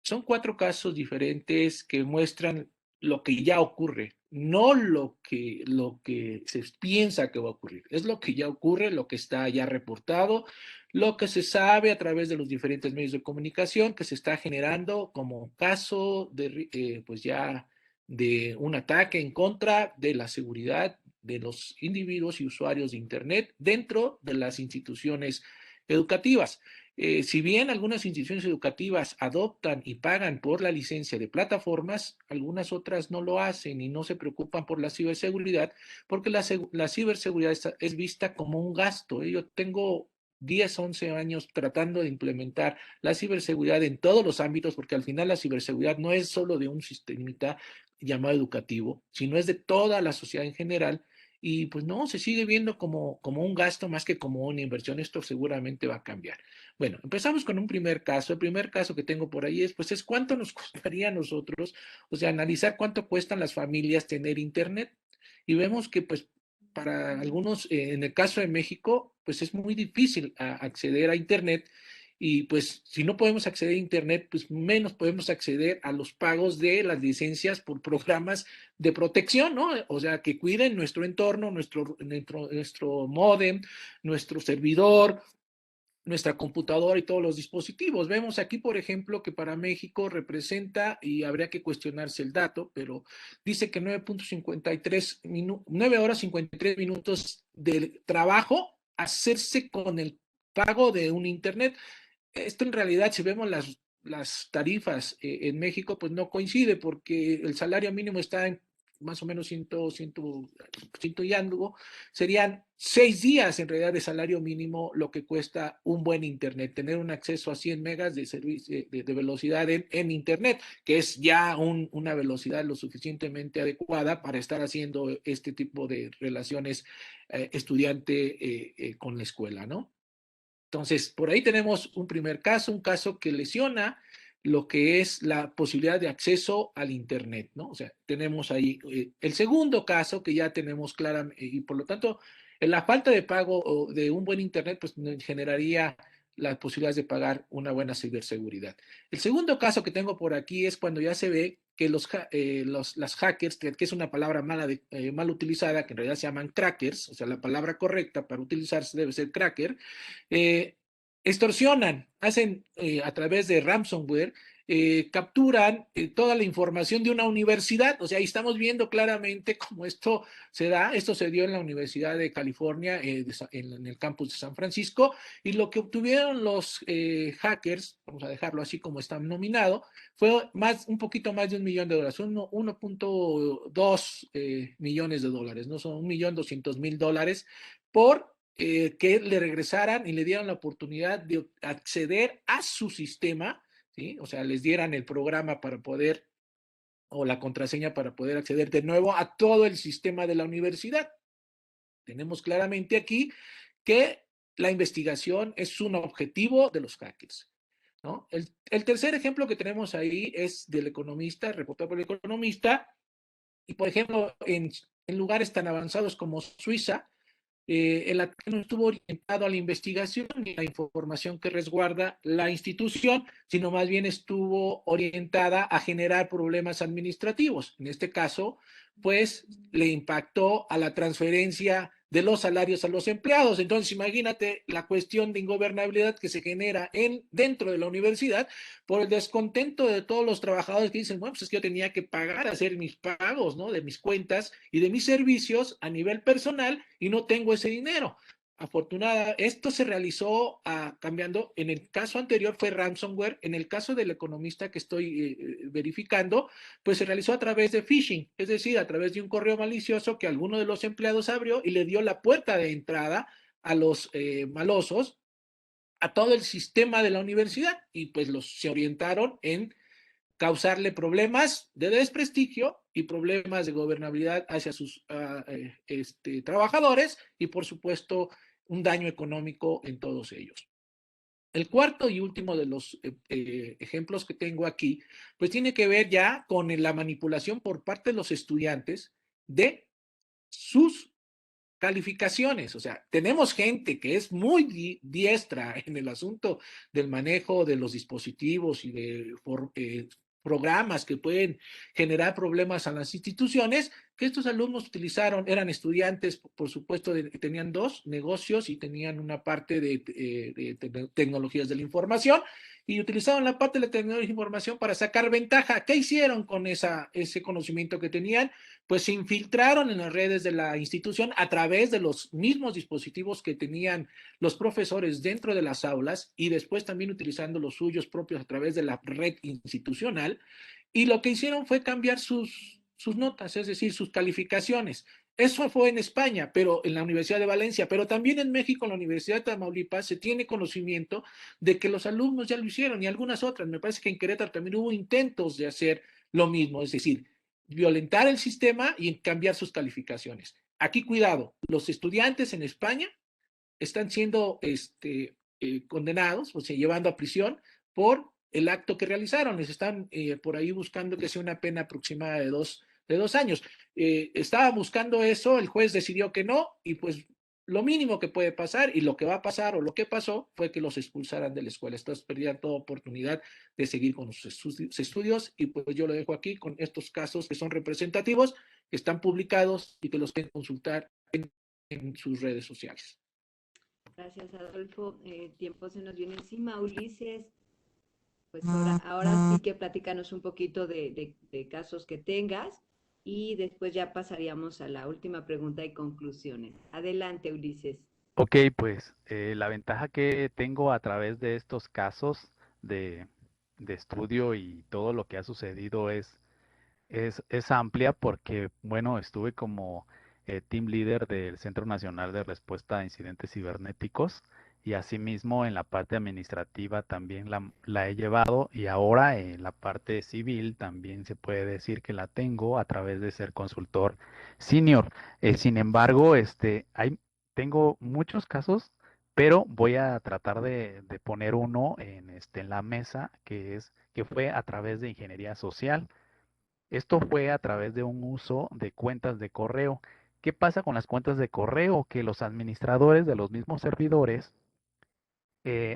Son 4 casos diferentes que muestran lo que ya ocurre, no lo que se piensa que va a ocurrir. Es lo que ya ocurre, lo que está ya reportado, lo que se sabe a través de los diferentes medios de comunicación que se está generando como caso de, pues ya de un ataque en contra de la seguridad de los individuos y usuarios de Internet dentro de las instituciones educativas. Si bien algunas instituciones educativas adoptan y pagan por la licencia de plataformas, algunas otras no lo hacen y no se preocupan por la ciberseguridad, porque la ciberseguridad es vista como un gasto. Yo tengo 10, 11 años tratando de implementar la ciberseguridad en todos los ámbitos, porque al final la ciberseguridad no es solo de un sistemita llamado educativo, sino es de toda la sociedad en general. Y pues no, se sigue viendo como un gasto más que como una inversión. Esto seguramente va a cambiar. Bueno, empezamos con un primer caso. El primer caso que tengo por ahí es cuánto nos costaría a nosotros, o sea, analizar cuánto cuestan las familias tener internet. Y vemos que pues para algunos, en el caso de México, pues es muy difícil acceder a internet. Y pues si no podemos acceder a internet, pues menos podemos acceder a los pagos de las licencias por programas de protección, ¿no? O sea, que cuiden nuestro entorno, nuestro módem, nuestro servidor, nuestra computadora y todos los dispositivos. Vemos aquí, por ejemplo, que para México representa, y habría que cuestionarse el dato, pero dice que 9 horas 53 minutos de trabajo hacerse con el pago de un internet. Esto en realidad, si vemos las tarifas en México, pues no coincide porque el salario mínimo está en más o menos 100 y algo, serían 6 días en realidad de salario mínimo lo que cuesta un buen internet, tener un acceso a 100 megas de, servicio, de velocidad en internet, que es ya una velocidad lo suficientemente adecuada para estar haciendo este tipo de relaciones estudiante con la escuela, ¿no? Entonces, por ahí tenemos un primer caso, un caso que lesiona lo que es la posibilidad de acceso al Internet, ¿no? O sea, tenemos ahí el segundo caso que ya tenemos claramente, y por lo tanto, la falta de pago de un buen Internet, pues generaría las posibilidades de pagar una buena ciberseguridad. El segundo caso que tengo por aquí es cuando ya se ve que las hackers, que es una palabra mal utilizada, que en realidad se llaman crackers, o sea, la palabra correcta para utilizarse debe ser cracker, eh, extorsionan, hacen a través de ransomware, capturan toda la información de una universidad. O sea, ahí estamos viendo claramente cómo esto se da. Esto se dio en la Universidad de California, en el campus de San Francisco, y lo que obtuvieron los hackers, vamos a dejarlo así como está nominado, fue un poquito más de $1 millón, 1.2 millones de dólares, no son $1.200.000 por que le regresaran y le dieran la oportunidad de acceder a su sistema, ¿sí? O sea, les dieran el programa para poder, o la contraseña para poder acceder de nuevo a todo el sistema de la universidad. Tenemos claramente aquí que la investigación es un objetivo de los hackers, ¿no? El tercer ejemplo que tenemos ahí es del economista, reportado por el economista, y por ejemplo, en lugares tan avanzados como Suiza, el ataque no estuvo orientado a la investigación ni a la información que resguarda la institución, sino más bien estuvo orientada a generar problemas administrativos. En este caso, pues le impactó a la transferencia de los salarios a los empleados. Entonces, imagínate la cuestión de ingobernabilidad que se genera dentro de la universidad por el descontento de todos los trabajadores que dicen, bueno, pues es que yo tenía que pagar, hacer mis pagos, ¿no? De mis cuentas y de mis servicios a nivel personal y no tengo ese dinero. Afortunada, esto se realizó cambiando, en el caso anterior fue ransomware, en el caso del economista que estoy verificando, pues se realizó a través de phishing, es decir, a través de un correo malicioso que alguno de los empleados abrió y le dio la puerta de entrada a los malosos a todo el sistema de la universidad y pues se orientaron en causarle problemas de desprestigio y problemas de gobernabilidad hacia sus trabajadores y por supuesto un daño económico en todos ellos. El cuarto y último de los ejemplos que tengo aquí, pues tiene que ver ya con la manipulación por parte de los estudiantes de sus calificaciones. O sea, tenemos gente que es muy diestra en el asunto del manejo de los dispositivos y de programas que pueden generar problemas a las instituciones, que estos alumnos utilizaron, eran estudiantes, por supuesto, tenían dos negocios y tenían una parte de tecnologías de la información, y utilizaron la parte de la tecnología de la información para sacar ventaja. ¿Qué hicieron con ese conocimiento que tenían? Pues se infiltraron en las redes de la institución a través de los mismos dispositivos que tenían los profesores dentro de las aulas y después también utilizando los suyos propios a través de la red institucional. Y lo que hicieron fue cambiar sus notas, es decir, sus calificaciones. Eso fue en España, pero en la Universidad de Valencia, pero también en México, en la Universidad de Tamaulipas, se tiene conocimiento de que los alumnos ya lo hicieron y algunas otras. Me parece que en Querétaro también hubo intentos de hacer lo mismo, es decir, violentar el sistema y cambiar sus calificaciones. Aquí, cuidado, los estudiantes en España están siendo condenados, o sea, llevando a prisión por el acto que realizaron. Les están por ahí buscando que sea una pena aproximada de 2 años. Estaba buscando eso, el juez decidió que no, y pues lo mínimo que puede pasar y lo que va a pasar o lo que pasó fue que los expulsaran de la escuela. Entonces perdían toda oportunidad de seguir con sus estudios, y pues yo lo dejo aquí con estos casos que son representativos, que están publicados y que los pueden consultar en sus redes sociales. Gracias, Adolfo. Tiempo se nos viene encima. Ulises, pues ahora sí que platícanos un poquito de casos que tengas y después ya pasaríamos a la última pregunta y conclusiones. Adelante, Ulises. Ok, pues la ventaja que tengo a través de estos casos de, de estudio y todo lo que ha sucedido es amplia porque, bueno, estuve como team leader del Centro Nacional de Respuesta a Incidentes Cibernéticos y asimismo en la parte administrativa también la he llevado, y ahora en la parte civil también se puede decir que la tengo a través de ser consultor senior. Sin embargo, tengo muchos casos, pero voy a tratar de poner uno en la mesa que fue a través de ingeniería social. Esto fue a través de un uso de cuentas de correo. ¿Qué pasa con las cuentas de correo? Que los administradores de los mismos servidores,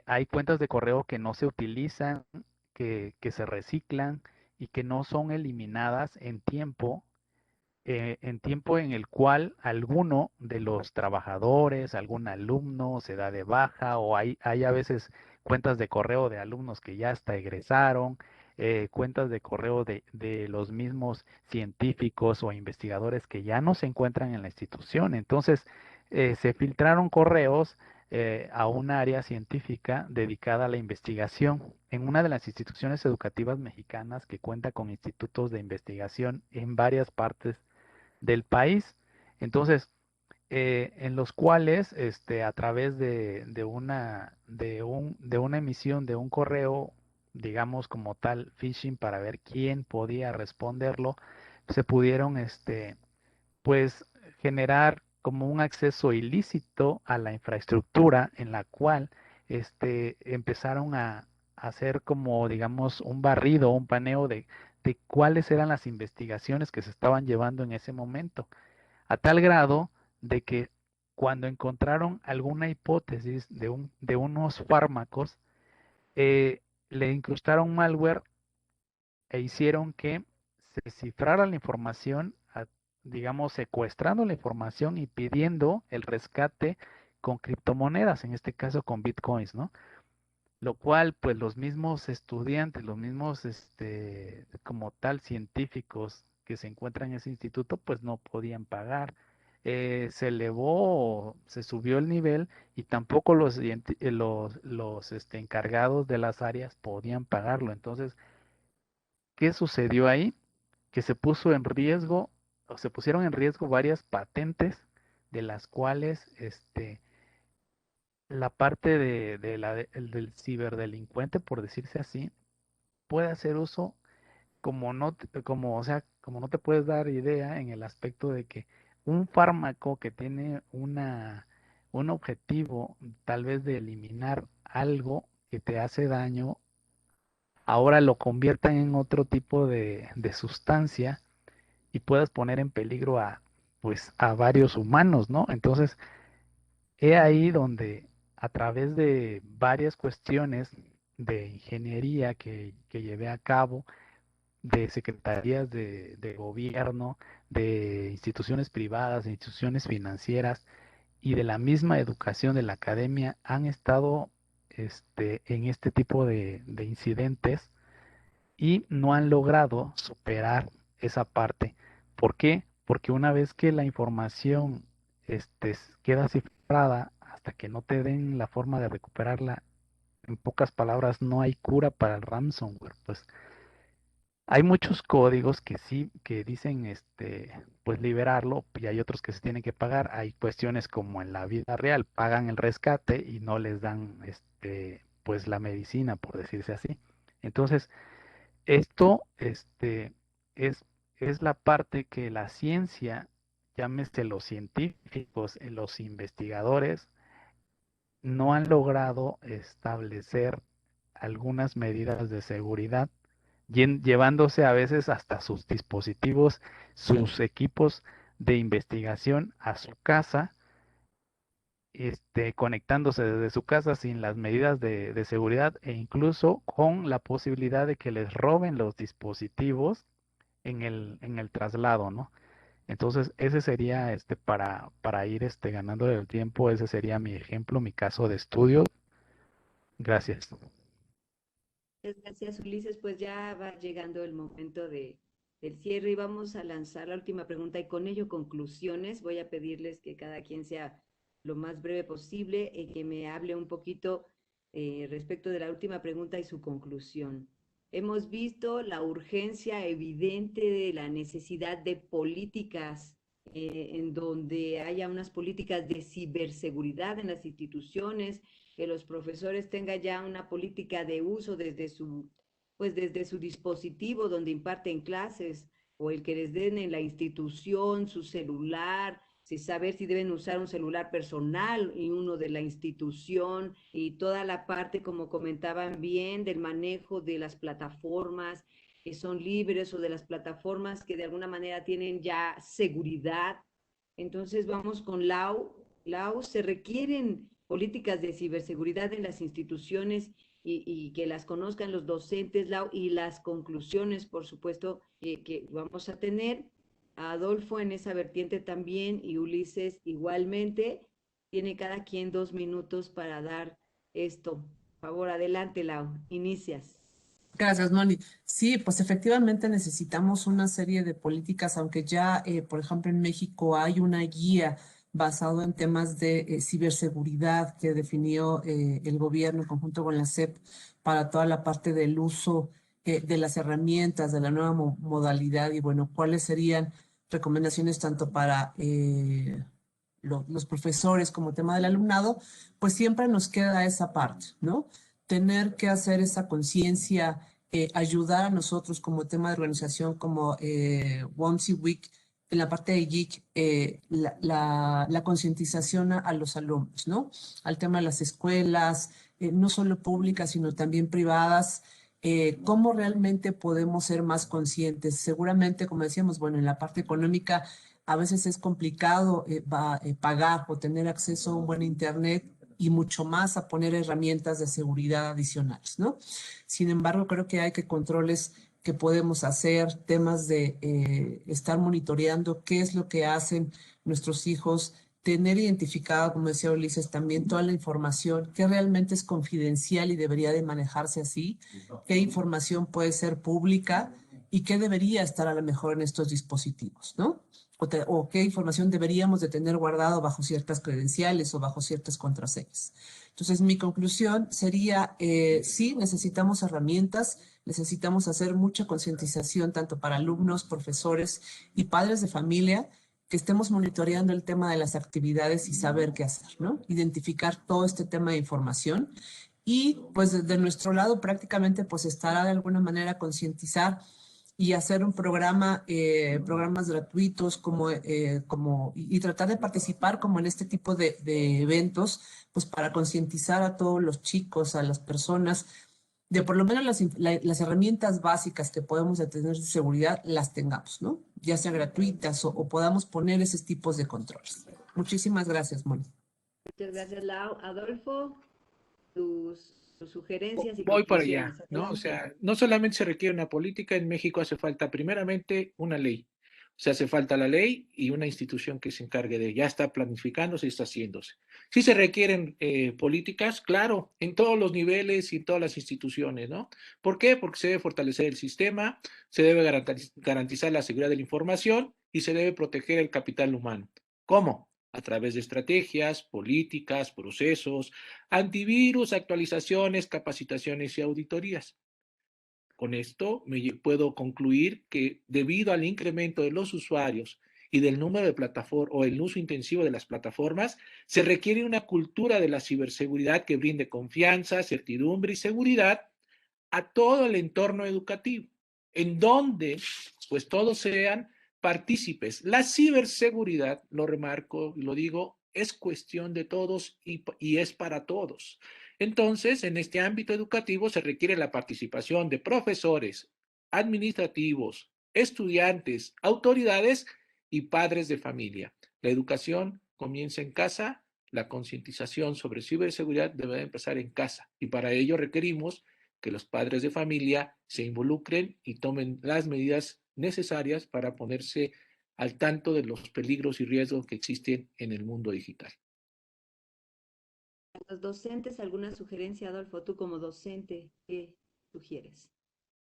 hay cuentas de correo que no se utilizan, que se reciclan y que no son eliminadas en tiempo en el cual alguno de los trabajadores, algún alumno se da de baja, o hay a veces cuentas de correo de alumnos que ya hasta egresaron, cuentas de correo de los mismos científicos o investigadores que ya no se encuentran en la institución. Entonces, se filtraron correos a un área científica dedicada a la investigación en una de las instituciones educativas mexicanas que cuenta con institutos de investigación en varias partes del país. Entonces, en los cuales, a través de una emisión de un correo, digamos como tal, phishing, para ver quién podía responderlo, se pudieron, pues, generar como un acceso ilícito a la infraestructura en la cual, empezaron a hacer como, digamos, un barrido, un paneo de cuáles eran las investigaciones que se estaban llevando en ese momento, a tal grado de que cuando encontraron alguna hipótesis de unos fármacos, le incrustaron malware e hicieron que se cifrara la información, digamos, secuestrando la información y pidiendo el rescate con criptomonedas, en este caso con bitcoins, ¿no? Lo cual, pues los mismos estudiantes, los mismos, como tal, científicos que se encuentran en ese instituto, pues no podían pagar. Se elevó, se subió el nivel, y tampoco los encargados de las áreas podían pagarlo. Entonces, ¿qué sucedió ahí? Que se puso en riesgo, o se pusieron en riesgo varias patentes, de las cuales, la parte del ciberdelincuente, por decirse así, puede hacer uso como no, como, o sea, como no te puedes dar idea, en el aspecto de que un fármaco que tiene un objetivo tal vez de eliminar algo que te hace daño, ahora lo conviertan en otro tipo de sustancia y puedas poner en peligro pues, a varios humanos, ¿no? Entonces, he ahí donde, a través de varias cuestiones de ingeniería que llevé a cabo, de secretarías de gobierno, de instituciones privadas, de instituciones financieras y de la misma educación de la academia, han estado, en este tipo de incidentes, y no han logrado superar esa parte. ¿Por qué? Porque una vez que la información, queda cifrada, hasta que no te den la forma de recuperarla, en pocas palabras, no hay cura para el ransomware. Pues Hay muchos códigos que sí, que dicen, pues liberarlo, y hay otros que se tienen que pagar. Hay cuestiones como en la vida real, pagan el rescate y no les dan, pues la medicina, por decirse así. Entonces, esto, es, es la parte que la ciencia, llámese los científicos, los investigadores, no han logrado establecer algunas medidas de seguridad, llevándose a veces hasta sus dispositivos, sus equipos de investigación a su casa, conectándose desde su casa sin las medidas de seguridad e incluso con la posibilidad de que les roben los dispositivos en el traslado, ¿no? Entonces, ese sería, para ir, ganando el tiempo, ese sería mi ejemplo, mi caso de estudio. Gracias. Muchas gracias, Ulises. Pues ya va llegando el momento del cierre y vamos a lanzar la última pregunta y con ello conclusiones. Voy a pedirles que cada quien sea lo más breve posible y que me hable un poquito respecto de la última pregunta y su conclusión. Hemos visto la urgencia evidente de la necesidad de políticas en donde haya unas políticas de ciberseguridad en las instituciones, que los profesores tengan ya una política de uso desde su dispositivo donde imparten clases o el que les den en la institución su celular, si saber si deben usar un celular personal y uno de la institución y toda la parte, como comentaban bien, del manejo de las plataformas que son libres o de las plataformas que de alguna manera tienen ya seguridad. Entonces vamos con Lau. Lau, se requieren políticas de ciberseguridad en las instituciones y que las conozcan los docentes, Lau, y las conclusiones, por supuesto, que vamos a tener. Adolfo en esa vertiente también y Ulises igualmente. Tiene cada quien 2 minutos para dar esto. Por favor, adelante, Lau. Inicias. Gracias, Moni. Sí, pues efectivamente necesitamos una serie de políticas, aunque ya, por ejemplo, en México hay una guía basado en temas de ciberseguridad que definió el gobierno en conjunto con la SEP para toda la parte del uso de las herramientas, de la nueva modalidad y bueno, cuáles serían recomendaciones tanto para los profesores como tema del alumnado, pues siempre nos queda esa parte, ¿no? Tener que hacer esa conciencia, ayudar a nosotros como tema de organización, como WOMSI Week, en la parte de Geek, la concientización a los alumnos, ¿no? Al tema de las escuelas, no solo públicas, sino también privadas, cómo realmente podemos ser más conscientes. Seguramente, como decíamos, bueno, en la parte económica a veces es complicado pagar o tener acceso a un buen internet y mucho más a poner herramientas de seguridad adicionales, ¿no? Sin embargo, creo que hay que controles que podemos hacer, temas de estar monitoreando qué es lo que hacen nuestros hijos, tener identificado, como decía Ulises, también toda la información que realmente es confidencial y debería de manejarse así, qué información puede ser pública y qué debería estar a lo mejor en estos dispositivos, ¿no? O qué información deberíamos de tener guardado bajo ciertas credenciales o bajo ciertas contraseñas. Entonces, mi conclusión sería, sí, necesitamos herramientas, necesitamos hacer mucha concientización tanto para alumnos, profesores y padres de familia, que estemos monitoreando el tema de las actividades y saber qué hacer, ¿no? Identificar todo este tema de información y pues desde nuestro lado prácticamente pues estará de alguna manera concientizar y hacer un programa, programas gratuitos y tratar de participar como en este tipo de eventos, pues para concientizar a todos los chicos, a las personas, de por lo menos las herramientas básicas que podemos tener de seguridad, las tengamos, ¿no? Ya sean gratuitas o podamos poner esos tipos de controles. Muchísimas gracias, Moni. Muchas gracias, Lau. Adolfo, tus sugerencias y Voy para allá, conclusiones. ¿no? O Adelante. sea, no solamente se requiere una política, en México hace falta primeramente una ley. O sea, hace falta la ley y una institución que se encargue de, ya está planificándose y está haciéndose. Sí se requieren políticas, claro, en todos los niveles y en todas las instituciones, ¿no? ¿Por qué? Porque se debe fortalecer el sistema, se debe garantizar la seguridad de la información y se debe proteger el capital humano. ¿Cómo? A través de estrategias, políticas, procesos, antivirus, actualizaciones, capacitaciones y auditorías. Con esto puedo concluir que debido al incremento de los usuarios y del número de plataformas o el uso intensivo de las plataformas, se requiere una cultura de la ciberseguridad que brinde confianza, certidumbre y seguridad a todo el entorno educativo, en donde pues todos sean partícipes. La ciberseguridad, lo remarco y lo digo, es cuestión de todos y es para todos. Entonces, en este ámbito educativo se requiere la participación de profesores, administrativos, estudiantes, autoridades y padres de familia. La educación comienza en casa, la concientización sobre ciberseguridad debe empezar en casa y para ello requerimos que los padres de familia se involucren y tomen las medidas necesarias para ponerse al tanto de los peligros y riesgos que existen en el mundo digital. A los docentes, ¿alguna sugerencia, Adolfo? Tú como docente, ¿qué sugieres?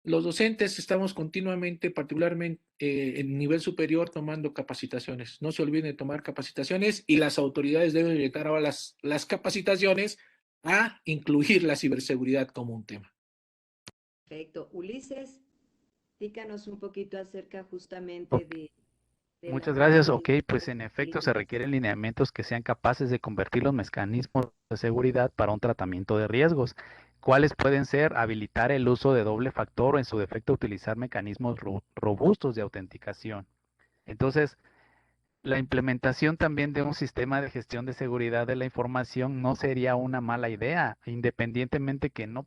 Los docentes estamos continuamente, particularmente en nivel superior, tomando capacitaciones. No se olviden de tomar capacitaciones y las autoridades deben orientar ahora las capacitaciones a incluir la ciberseguridad como un tema. Perfecto. Ulises, dícanos un poquito acerca justamente de Muchas las gracias. medidas Ok, pues en efecto se preventivas. requieren lineamientos que sean capaces de convertir los mecanismos de seguridad para un tratamiento de riesgos. ¿Cuáles pueden ser? Habilitar el uso de doble factor o en su defecto utilizar mecanismos robustos de autenticación. Entonces, la implementación también de un sistema de gestión de seguridad de la información no sería una mala idea, independientemente que no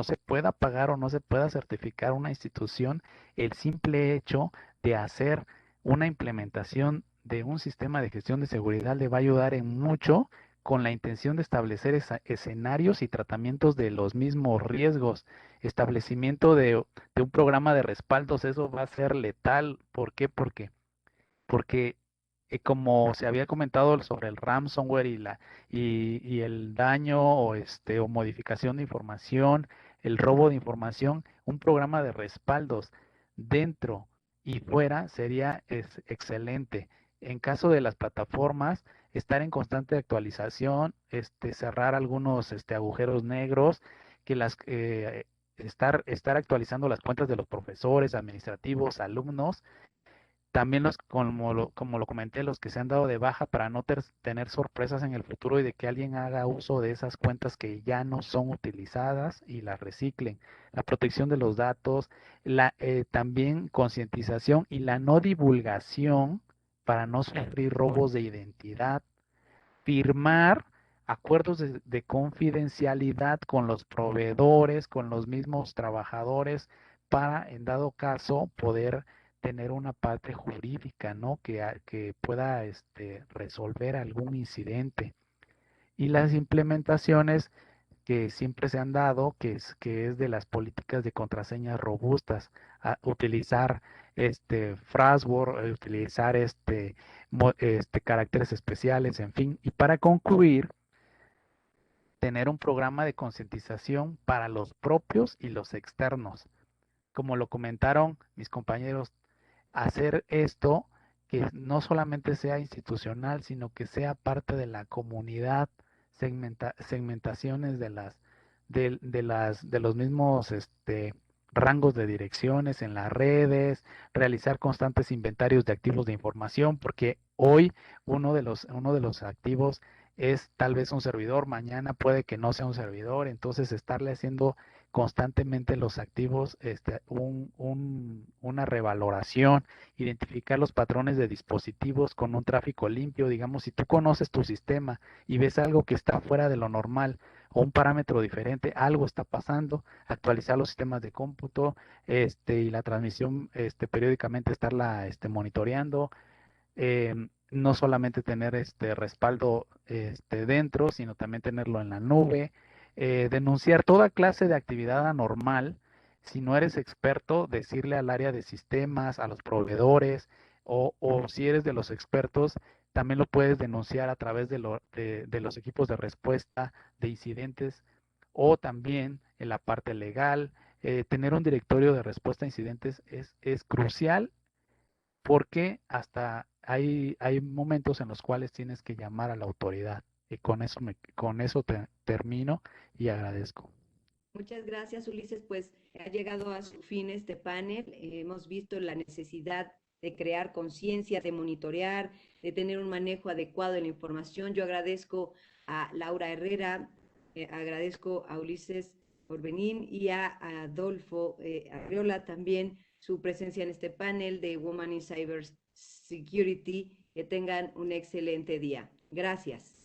se pueda pagar o no se pueda certificar una institución, el simple hecho de hacer una implementación de un sistema de gestión de seguridad le va a ayudar en mucho con la intención de establecer escenarios y tratamientos de los mismos riesgos. Establecimiento de un programa de respaldos, eso va a ser letal. ¿Por qué? Porque como se había comentado sobre el ransomware y el daño o modificación de información, el robo de información, un programa de respaldos dentro y fuera sería excelente. En caso de las plataformas, estar en constante actualización, cerrar algunos agujeros negros, que estar actualizando las cuentas de los profesores, administrativos, alumnos, también como lo comenté, los que se han dado de baja para no tener sorpresas en el futuro y de que alguien haga uso de esas cuentas que ya no son utilizadas y las reciclen. La protección de los datos, también concientización y la no divulgación para no sufrir robos de identidad. Firmar acuerdos de confidencialidad con los proveedores, con los mismos trabajadores, para, en dado caso, poder tener una parte jurídica, ¿no? Que pueda resolver algún incidente. Y las implementaciones que siempre se han dado, que es de las políticas de contraseñas robustas, utilizar password, utilizar caracteres especiales, en fin. Y para concluir, tener un programa de concientización para los propios y los externos. Como lo comentaron mis compañeros, hacer esto que no solamente sea institucional, sino que sea parte de la comunidad, segmentaciones de los mismos rangos de direcciones en las redes, realizar constantes inventarios de activos de información, porque hoy uno de los activos es tal vez un servidor, mañana puede que no sea un servidor, entonces estarle haciendo constantemente los activos, una revaloración, identificar los patrones de dispositivos con un tráfico limpio. Digamos, si tú conoces tu sistema y ves algo que está fuera de lo normal o un parámetro diferente, algo está pasando, actualizar los sistemas de cómputo, y la transmisión, periódicamente estarla, monitoreando, no solamente tener este respaldo dentro, sino también tenerlo en la nube, denunciar toda clase de actividad anormal. Si no eres experto, decirle al área de sistemas, a los proveedores, o si eres de los expertos, también lo puedes denunciar a través de los equipos de respuesta de incidentes, o también en la parte legal. Tener un directorio de respuesta a incidentes es crucial, porque hasta hay momentos en los cuales tienes que llamar a la autoridad. Y con eso termino y agradezco. Muchas gracias, Ulises. Pues ha llegado a su fin este panel. Hemos visto la necesidad de crear conciencia, de monitorear, de tener un manejo adecuado de la información. Yo agradezco a Laura Herrera, agradezco a Ulises Orbenín y a Adolfo Arriola también su presencia en este panel de Women in Cyber Security. Que tengan un excelente día. Gracias.